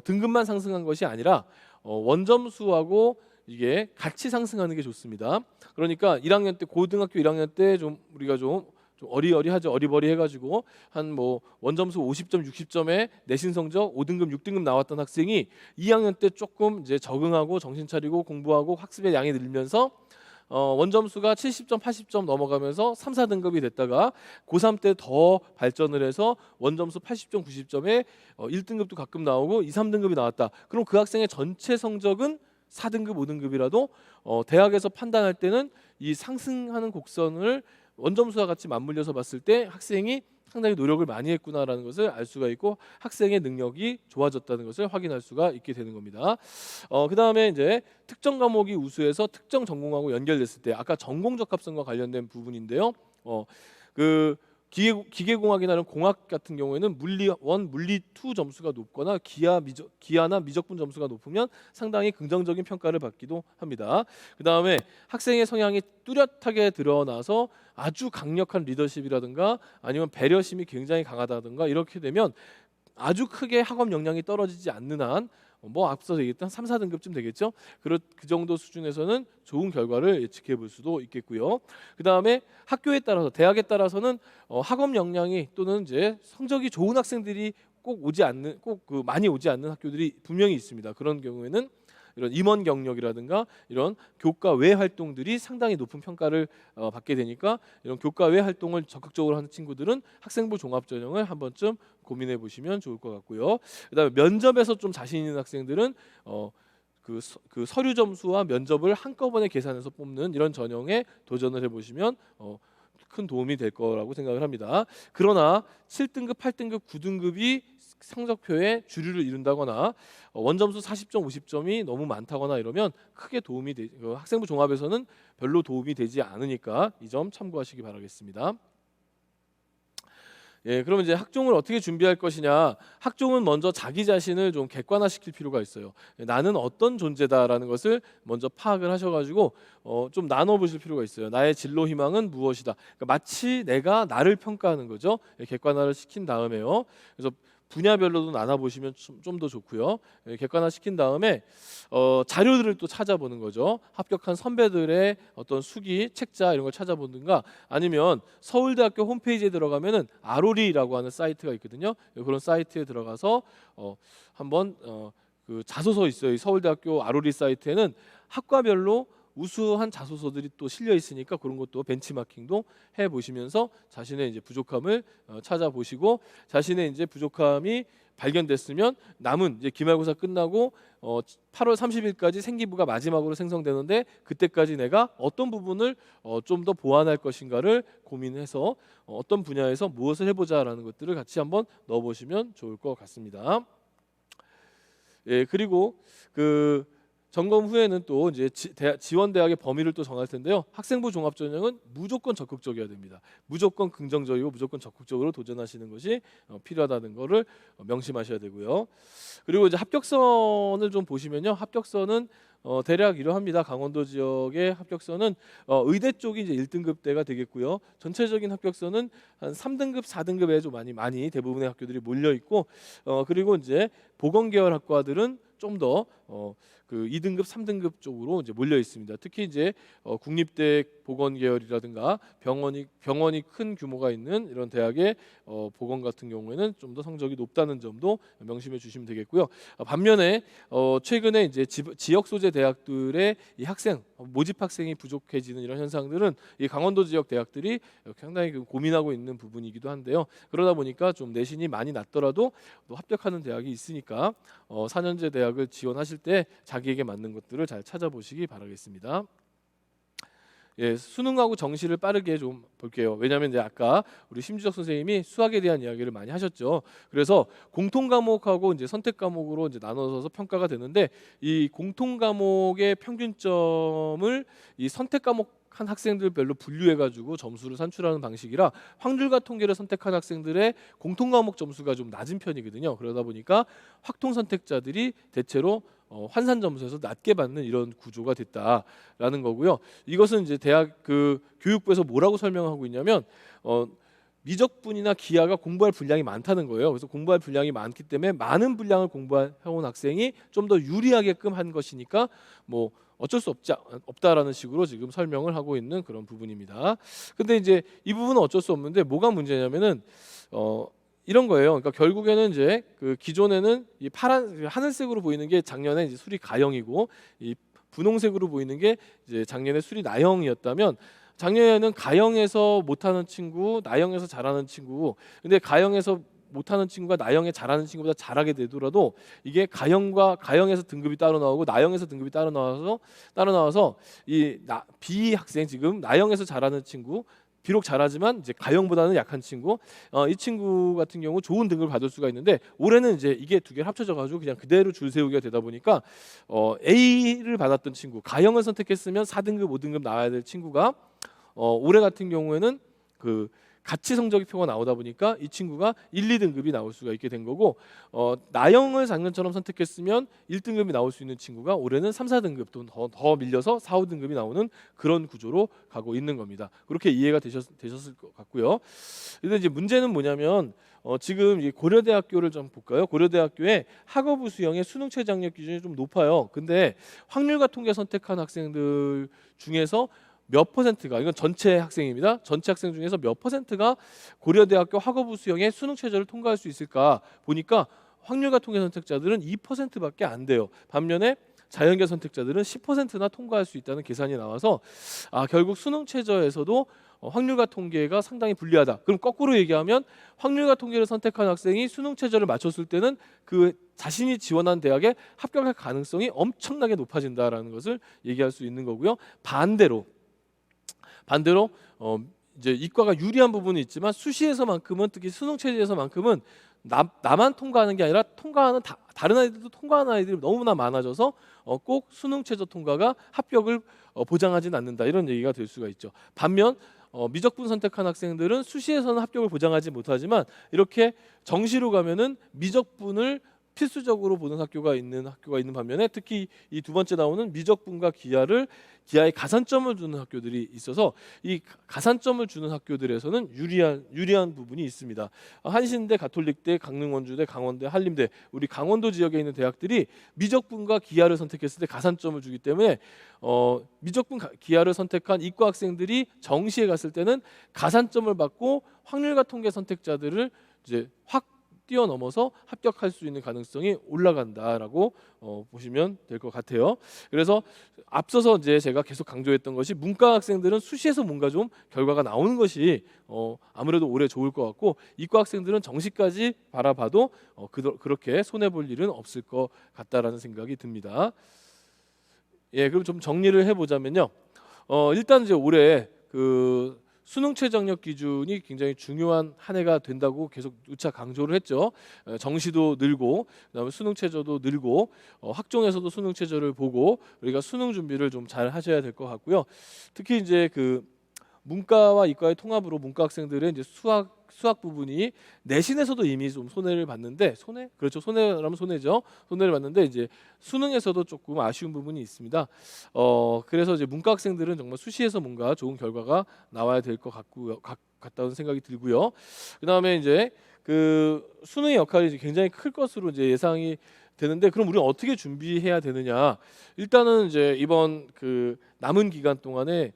등급만 상승한 것이 아니라 원점수하고 이게 같이 상승하는 게 좋습니다. 그러니까 1학년 때 고등학교 1학년 때 좀 우리가 좀 어리어리하죠. 어리버리해가지고 한 뭐 원점수 50점, 60점에 내신 성적 5등급, 6등급 나왔던 학생이 2학년 때 조금 이제 적응하고 정신 차리고 공부하고 학습의 양이 늘면서 원점수가 70점, 80점 넘어가면서 3, 4등급이 됐다가 고3 때 더 발전을 해서 원점수 80점, 90점에 1등급도 가끔 나오고 2, 3등급이 나왔다. 그럼 그 학생의 전체 성적은 4등급, 5등급이라도 대학에서 판단할 때는 이 상승하는 곡선을 원점수와 같이 맞물려서 봤을 때 학생이 상당히 노력을 많이 했구나라는 것을 알 수가 있고 학생의 능력이 좋아졌다는 것을 확인할 수가 있게 되는 겁니다. 그 다음에 이제 특정 과목이 우수해서 특정 전공하고 연결됐을 때 아까 전공 적합성과 관련된 부분인데요. 그 기계공학이나 이런 공학 같은 경우에는 물리 1, 물리 2 점수가 높거나 기하나 미적분 점수가 높으면 상당히 긍정적인 평가를 받기도 합니다. 그 다음에 학생의 성향이 뚜렷하게 드러나서 아주 강력한 리더십이라든가 아니면 배려심이 굉장히 강하다든가 이렇게 되면 아주 크게 학업 역량이 떨어지지 않는 한 뭐 앞서 얘기했던 3, 4등급쯤 되겠죠. 그 정도 수준에서는 좋은 결과를 예측해 볼 수도 있겠고요. 그 다음에 학교에 따라서 대학에 따라서는 학업 역량이 또는 이제 성적이 좋은 학생들이 꼭 오지 않는 많이 오지 않는 학교들이 분명히 있습니다. 그런 경우에는 이런 임원 경력이라든가 이런 교과 외 활동들이 상당히 높은 평가를 받게 되니까 이런 교과 외 활동을 적극적으로 하는 친구들은 학생부 종합전형을 한 번쯤 고민해 보시면 좋을 것 같고요. 그다음에 면접에서 좀 자신 있는 학생들은 그 서류 점수와 면접을 한꺼번에 계산해서 뽑는 이런 전형에 도전을 해보시면 큰 도움이 될 거라고 생각을 합니다. 그러나 7등급, 8등급, 9등급이 성적표에 주류를 이룬다거나 원점수 40점, 50점이 너무 많다거나 이러면 크게 도움이 학생부 종합에서는 별로 도움이 되지 않으니까 이 점 참고하시기 바라겠습니다. 예, 그러면 이제 학종을 어떻게 준비할 것이냐? 학종은 먼저 자기 자신을 좀 객관화시킬 필요가 있어요. 나는 어떤 존재다라는 것을 먼저 파악을 하셔가지고 좀 나눠보실 필요가 있어요. 나의 진로 희망은 무엇이다. 그러니까 마치 내가 나를 평가하는 거죠. 예, 객관화를 시킨 다음에요. 그래서 분야별로도 나눠보시면 좀 더 좋고요. 객관화시킨 다음에 자료들을 또 찾아보는 거죠. 합격한 선배들의 어떤 수기, 책자 이런 걸 찾아보든가 아니면 서울대학교 홈페이지에 들어가면은 아로리라고 하는 사이트가 있거든요. 그런 사이트에 들어가서 한번 그 자소서 있어요. 이 서울대학교 아로리 사이트에는 학과별로 우수한 자소서들이 또 실려 있으니까 그런 것도 벤치마킹도 해 보시면서 자신의 이제 부족함을 찾아보시고 자신의 이제 부족함이 발견됐으면 남은 이제 기말고사 끝나고 8월 30일까지 생기부가 마지막으로 생성되는데 그때까지 내가 어떤 부분을 좀 더 보완할 것인가를 고민해서 어떤 분야에서 무엇을 해보자라는 것들을 같이 한번 넣어보시면 좋을 것 같습니다. 예, 그리고 그 점검 후에는 또 이제 지원 대학의 범위를 또 정할 텐데요. 학생부 종합전형은 무조건 적극적이어야 됩니다. 무조건 긍정적이고 무조건 적극적으로 도전하시는 것이 필요하다는 것을 명심하셔야 되고요. 그리고 이제 합격선을 좀 보시면요. 합격선은 대략 이러합니다. 강원도 지역의 합격선은 의대 쪽이 이제 1등급대가 되겠고요. 전체적인 합격선은 한 3등급, 4등급에 좀 많이 대부분의 학교들이 몰려 있고 그리고 이제 보건계열 학과들은 좀 더 그 2등급, 3등급 쪽으로 이제 몰려 있습니다. 특히 이제 국립대 보건계열이라든가 병원이 큰 규모가 있는 이런 대학의 보건 같은 경우에는 좀 더 성적이 높다는 점도 명심해 주시면 되겠고요. 반면에 최근에 이제 지역 소재 대학들의 이 모집 학생이 부족해지는 이런 현상들은 이 강원도 지역 대학들이 상당히 고민하고 있는 부분이기도 한데요. 그러다 보니까 좀 내신이 많이 낮더라도 또 합격하는 대학이 있으니까 4년제 대학을 지원하실 때 자기에게 맞는 것들을 잘 찾아보시기 바라겠습니다. 예, 수능하고 정시를 빠르게 좀 볼게요. 왜냐하면 이제 아까 우리 심주적 선생님이 수학에 대한 이야기를 많이 하셨죠. 그래서 공통 과목하고 이제 선택 과목으로 이제 나눠서 평가가 되는데 이 공통 과목의 평균점을 이 선택 과목 한 학생들별로 분류해가지고 점수를 산출하는 방식이라 확률과 통계를 선택한 학생들의 공통 과목 점수가 좀 낮은 편이거든요. 그러다 보니까 확통 선택자들이 대체로 환산 점수에서 낮게 받는 이런 구조가 됐다라는 거고요. 이것은 이제 대학 그 교육부에서 뭐라고 설명하고 있냐면 미적분이나 기하가 공부할 분량이 많다는 거예요. 그래서 공부할 분량이 많기 때문에 많은 분량을 공부해온 학생이 좀 더 유리하게끔 한 것이니까 뭐 어쩔 수 없다라는 식으로 지금 설명을 하고 있는 그런 부분입니다. 근데 이제 이 부분은 어쩔 수 없는데 뭐가 문제냐면은 이런 거예요. 그러니까 결국에는 이제 그 기존에는 이 파란 하늘색으로 보이는 게 작년에 이제 수리 가형이고 이 분홍색으로 보이는 게 이제 작년에 수리 나형이었다면 작년에는 가형에서 못하는 친구, 나형에서 잘하는 친구. 근데 가형에서 못하는 친구가 나형에 잘하는 친구보다 잘하게 되더라도 이게 가형에서 등급이 따로 나오고 나형에서 등급이 따로 나와서 이 B 학생 지금 나형에서 잘하는 친구. 비록 잘하지만 이제 가형보다는 약한 친구, 이 친구 같은 경우 좋은 등급을 받을 수가 있는데 올해는 이제 이게 두 개를 합쳐져 가지고 그냥 그대로 줄 세우기가 되다 보니까 A를 받았던 친구, 가형을 선택했으면 4등급, 5등급 나와야 될 친구가 올해 같은 경우에는 그 같이 성적이 표가 나오다 보니까 이 친구가 1, 2등급이 나올 수가 있게 된 거고 나형을 작년처럼 선택했으면 1등급이 나올 수 있는 친구가 올해는 3, 4등급 또 더 밀려서 4, 5등급이 나오는 그런 구조로 가고 있는 겁니다. 그렇게 이해가 되셨을 것 같고요. 근데 이제 문제는 뭐냐면 지금 이 고려대학교를 좀 볼까요? 고려대학교의 학업부 수형의 수능 최저학력 기준이 좀 높아요. 근데 확률과 통계 선택한 학생들 중에서 몇 퍼센트가, 이건 전체 학생입니다. 전체 학생 중에서 몇 퍼센트가 고려대학교 학업부 수형의 수능 최저를 통과할 수 있을까 보니까 확률과 통계 선택자들은 2%밖에 안 돼요. 반면에 자연계 선택자들은 10%나 통과할 수 있다는 계산이 나와서 결국 수능 최저에서도 확률과 통계가 상당히 불리하다. 그럼 거꾸로 얘기하면 확률과 통계를 선택한 학생이 수능 최저를 맞췄을 때는 그 자신이 지원한 대학에 합격할 가능성이 엄청나게 높아진다라는 것을 얘기할 수 있는 거고요. 반대로 이제 이과가 유리한 부분이 있지만 수시에서만큼은 특히 수능 체제에서만큼은 나만 통과하는 게 아니라 통과하는 다른 아이들도 통과하는 아이들이 너무나 많아져서 꼭 수능 최저 통과가 합격을 보장하지는 않는다 이런 얘기가 될 수가 있죠. 반면 미적분 선택한 학생들은 수시에서는 합격을 보장하지 못하지만 이렇게 정시로 가면은 미적분을 필수적으로 보는 학교가 있는 반면에 특히 이 두 번째 나오는 미적분과 기하에 가산점을 주는 학교들이 있어서 이 가산점을 주는 학교들에서는 유리한 부분이 있습니다. 한신대, 가톨릭대, 강릉원주대, 강원대, 한림대 우리 강원도 지역에 있는 대학들이 미적분과 기하를 선택했을 때 가산점을 주기 때문에 미적분 기하를 선택한 이과 학생들이 정시에 갔을 때는 가산점을 받고 확률과 통계 선택자들을 이제 확 뛰어넘어서 합격할 수 있는 가능성이 올라간다라고 보시면 될 것 같아요. 그래서 앞서서 이제 제가 계속 강조했던 것이 문과 학생들은 수시에서 뭔가 좀 결과가 나오는 것이 아무래도 올해 좋을 것 같고 이과 학생들은 정시까지 바라봐도 그렇게 손해 볼 일은 없을 것 같다라는 생각이 듭니다. 예, 그럼 좀 정리를 해보자면요. 일단 이제 올해 그 수능 최저학력 기준이 굉장히 중요한 한 해가 된다고 계속 누차 강조를 했죠. 정시도 늘고 그다음에 수능 최저도 늘고 학종에서도 수능 최저를 보고 우리가 수능 준비를 좀 잘 하셔야 될 것 같고요. 특히 이제 그 문과와 이과의 통합으로 문과 학생들은 이제 수학 부분이 내신에서도 이미 좀 손해를 봤는데 그렇죠. 손해라면 손해죠. 손해를 봤는데 이제 수능에서도 조금 아쉬운 부분이 있습니다. 그래서 이제 문과 학생들은 정말 수시에서 뭔가 좋은 결과가 나와야 될 것 같다는 생각이 들고요. 그다음에 이제 그 수능의 역할이 이제 굉장히 클 것으로 이제 예상이 되는데 그럼 우리는 어떻게 준비해야 되느냐? 일단은 이제 이번 그 남은 기간 동안에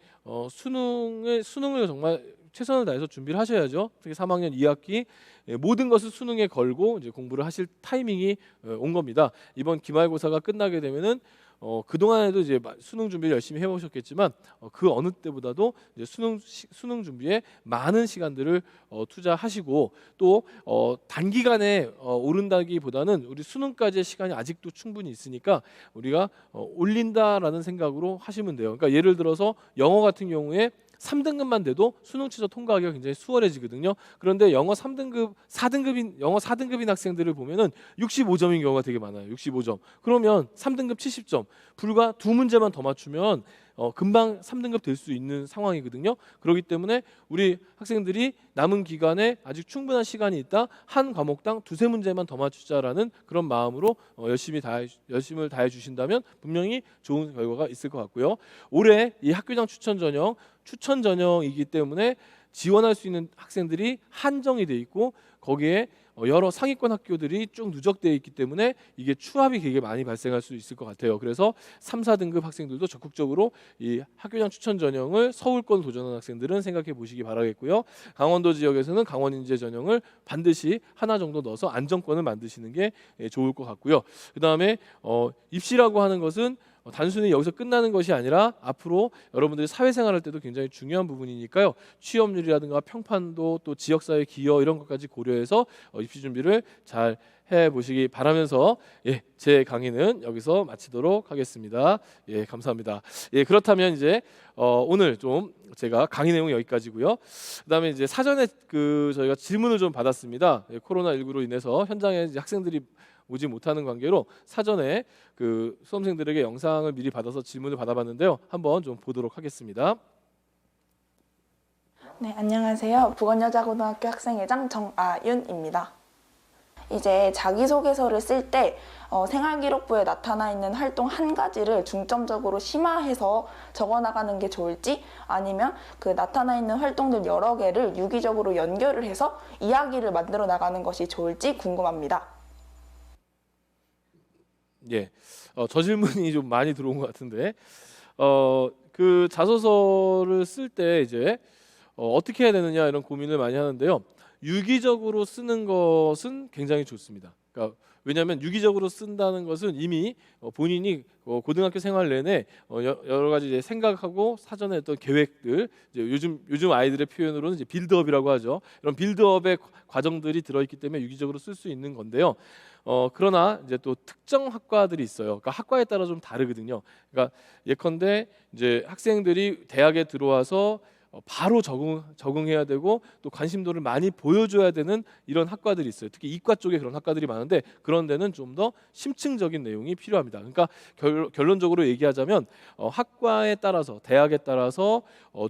수능을 정말 최선을 다해서 준비를 하셔야죠. 특히 3학년 2학기 모든 것을 수능에 걸고 이제 공부를 하실 타이밍이 온 겁니다. 이번 기말고사가 끝나게 되면은 그 동안에도 이제 수능 준비를 열심히 해오셨겠지만 그 어느 때보다도 이제 수능 준비에 많은 시간들을 투자하시고 또 단기간에 오른다기보다는 우리 수능까지의 시간이 아직도 충분히 있으니까 우리가 올린다라는 생각으로 하시면 돼요. 그러니까 예를 들어서 영어 같은 경우에 3등급만 돼도 수능 최저 통과하기가 굉장히 수월해지거든요. 그런데 영어 4등급인 학생들을 보면은 65점인 경우가 되게 많아요. 65점. 그러면 3등급 70점. 불과 두 문제만 더 맞추면 금방 3등급 될 수 있는 상황이거든요. 그렇기 때문에 우리 학생들이 남은 기간에 아직 충분한 시간이 있다. 한 과목당 두세 문제만 더 맞추자라는 그런 마음으로 열심을 다해 주신다면 분명히 좋은 결과가 있을 것 같고요. 올해 이 학교장 추천 전형이기 때문에 지원할 수 있는 학생들이 한정이 돼 있고 거기에 여러 상위권 학교들이 쭉 누적되어 있기 때문에 이게 추합이 되게 많이 발생할 수 있을 것 같아요. 그래서 3, 4등급 학생들도 적극적으로 이 학교장 추천 전형을 서울권 도전하는 학생들은 생각해 보시기 바라겠고요. 강원도 지역에서는 강원인재 전형을 반드시 하나 정도 넣어서 안정권을 만드시는 게 좋을 것 같고요. 그다음에 입시라고 하는 것은 단순히 여기서 끝나는 것이 아니라 앞으로 여러분들이 사회생활할 때도 굉장히 중요한 부분이니까요. 취업률이라든가 평판도 또 지역사회 기여 이런 것까지 고려해서 입시 준비를 잘 해보시기 바라면서 제 강의는 여기서 마치도록 하겠습니다. 감사합니다. 그렇다면 이제 오늘 좀 제가 강의 내용 여기까지고요. 그다음에 이제 사전에 저희가 질문을 좀 받았습니다. 코로나19로 인해서 현장에 이제 학생들이 오지 못하는 관계로 사전에 수험생들에게 영상을 미리 받아서 질문을 받아봤는데요. 한번 좀 보도록 하겠습니다. 네, 안녕하세요. 북원여자고등학교 학생회장 정아윤입니다. 이제 자기소개서를 쓸 때 생활기록부에 나타나 있는 활동 한 가지를 중점적으로 심화해서 적어나가는 게 좋을지 아니면 나타나 있는 활동들 여러 개를 유기적으로 연결을 해서 이야기를 만들어 나가는 것이 좋을지 궁금합니다. 저 질문이 좀 많이 들어온 것 같은데 자소서를 쓸 때 이제 어떻게 해야 되느냐 이런 고민을 많이 하는데요. 유기적으로 쓰는 것은 굉장히 좋습니다. 그러니까 왜냐하면 유기적으로 쓴다는 것은 이미 본인이 고등학교 생활 내내 여러 가지 이제 생각하고 사전에 어떤 계획들, 이제 요즘 아이들의 표현으로는 이제 빌드업이라고 하죠. 이런 빌드업의 과정들이 들어있기 때문에 유기적으로 쓸 수 있는 건데요. 그러나 이제 또 특정 학과들이 있어요. 그러니까 학과에 따라 좀 다르거든요. 그러니까 예컨대 이제 학생들이 대학에 들어와서 바로 적응해야 되고 또 관심도를 많이 보여줘야 되는 이런 학과들이 있어요. 특히 이과 쪽에 그런 학과들이 많은데 그런 데는 좀 더 심층적인 내용이 필요합니다. 그러니까 결론적으로 얘기하자면 학과에 따라서 대학에 따라서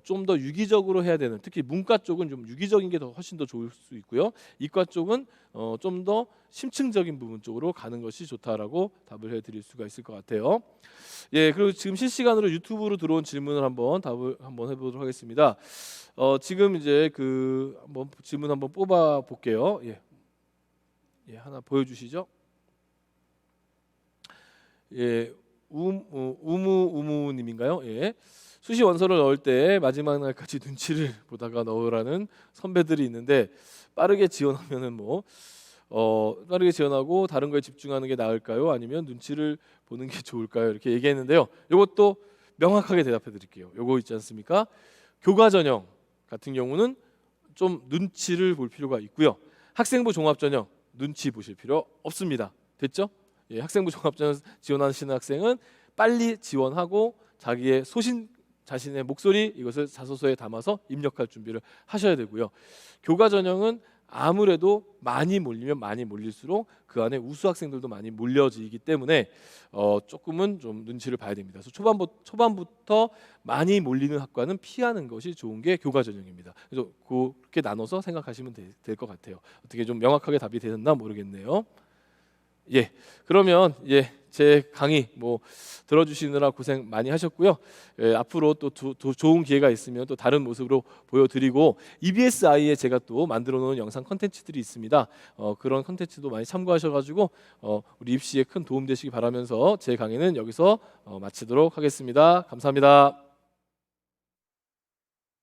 좀 더 유기적으로 해야 되는, 특히 문과 쪽은 좀 유기적인 게 훨씬 더 좋을 수 있고요. 이과 쪽은 좀 더 심층적인 부분 쪽으로 가는 것이 좋다라고 답을 해드릴 수가 있을 것 같아요. 그리고 지금 실시간으로 유튜브로 들어온 질문을 답을 한번 해보도록 하겠습니다. 지금 이제 한번 질문 한번 뽑아 볼게요. 하나 보여주시죠. 우무님인가요? 수시 원서를 넣을 때 마지막 날까지 눈치를 보다가 넣으라는 선배들이 있는데 빠르게 지원하면은 빠르게 지원하고 다른 거에 집중하는 게 나을까요? 아니면 눈치를 보는 게 좋을까요? 이렇게 얘기했는데요. 이것도 명확하게 대답해 드릴게요. 요거 있지 않습니까? 교과 전형 같은 경우는 좀 눈치를 볼 필요가 있고요. 학생부 종합 전형 눈치 보실 필요 없습니다. 됐죠? 학생부 종합 전형 지원하시는 학생은 빨리 지원하고 자기의 소신, 자신의 목소리 이것을 자소서에 담아서 입력할 준비를 하셔야 되고요. 교과 전형은 아무래도 많이 몰리면 많이 몰릴수록 그 안에 우수 학생들도 많이 몰려지기 때문에 조금은 좀 눈치를 봐야 됩니다. 그래서 초반부터 많이 몰리는 학과는 피하는 것이 좋은 게 교과 전형입니다. 그래서 그렇게 나눠서 생각하시면 될 것 같아요. 어떻게 좀 명확하게 답이 되셨나 모르겠네요. 그러면 제 강의 들어주시느라 고생 많이 하셨고요. 앞으로 또 좋은 기회가 있으면 또 다른 모습으로 보여드리고 EBSI에 제가 또 만들어 놓은 영상 컨텐츠들이 있습니다. 그런 컨텐츠도 많이 참고하셔가지고 우리 입시에 큰 도움 되시기 바라면서 제 강의는 여기서 마치도록 하겠습니다. 감사합니다.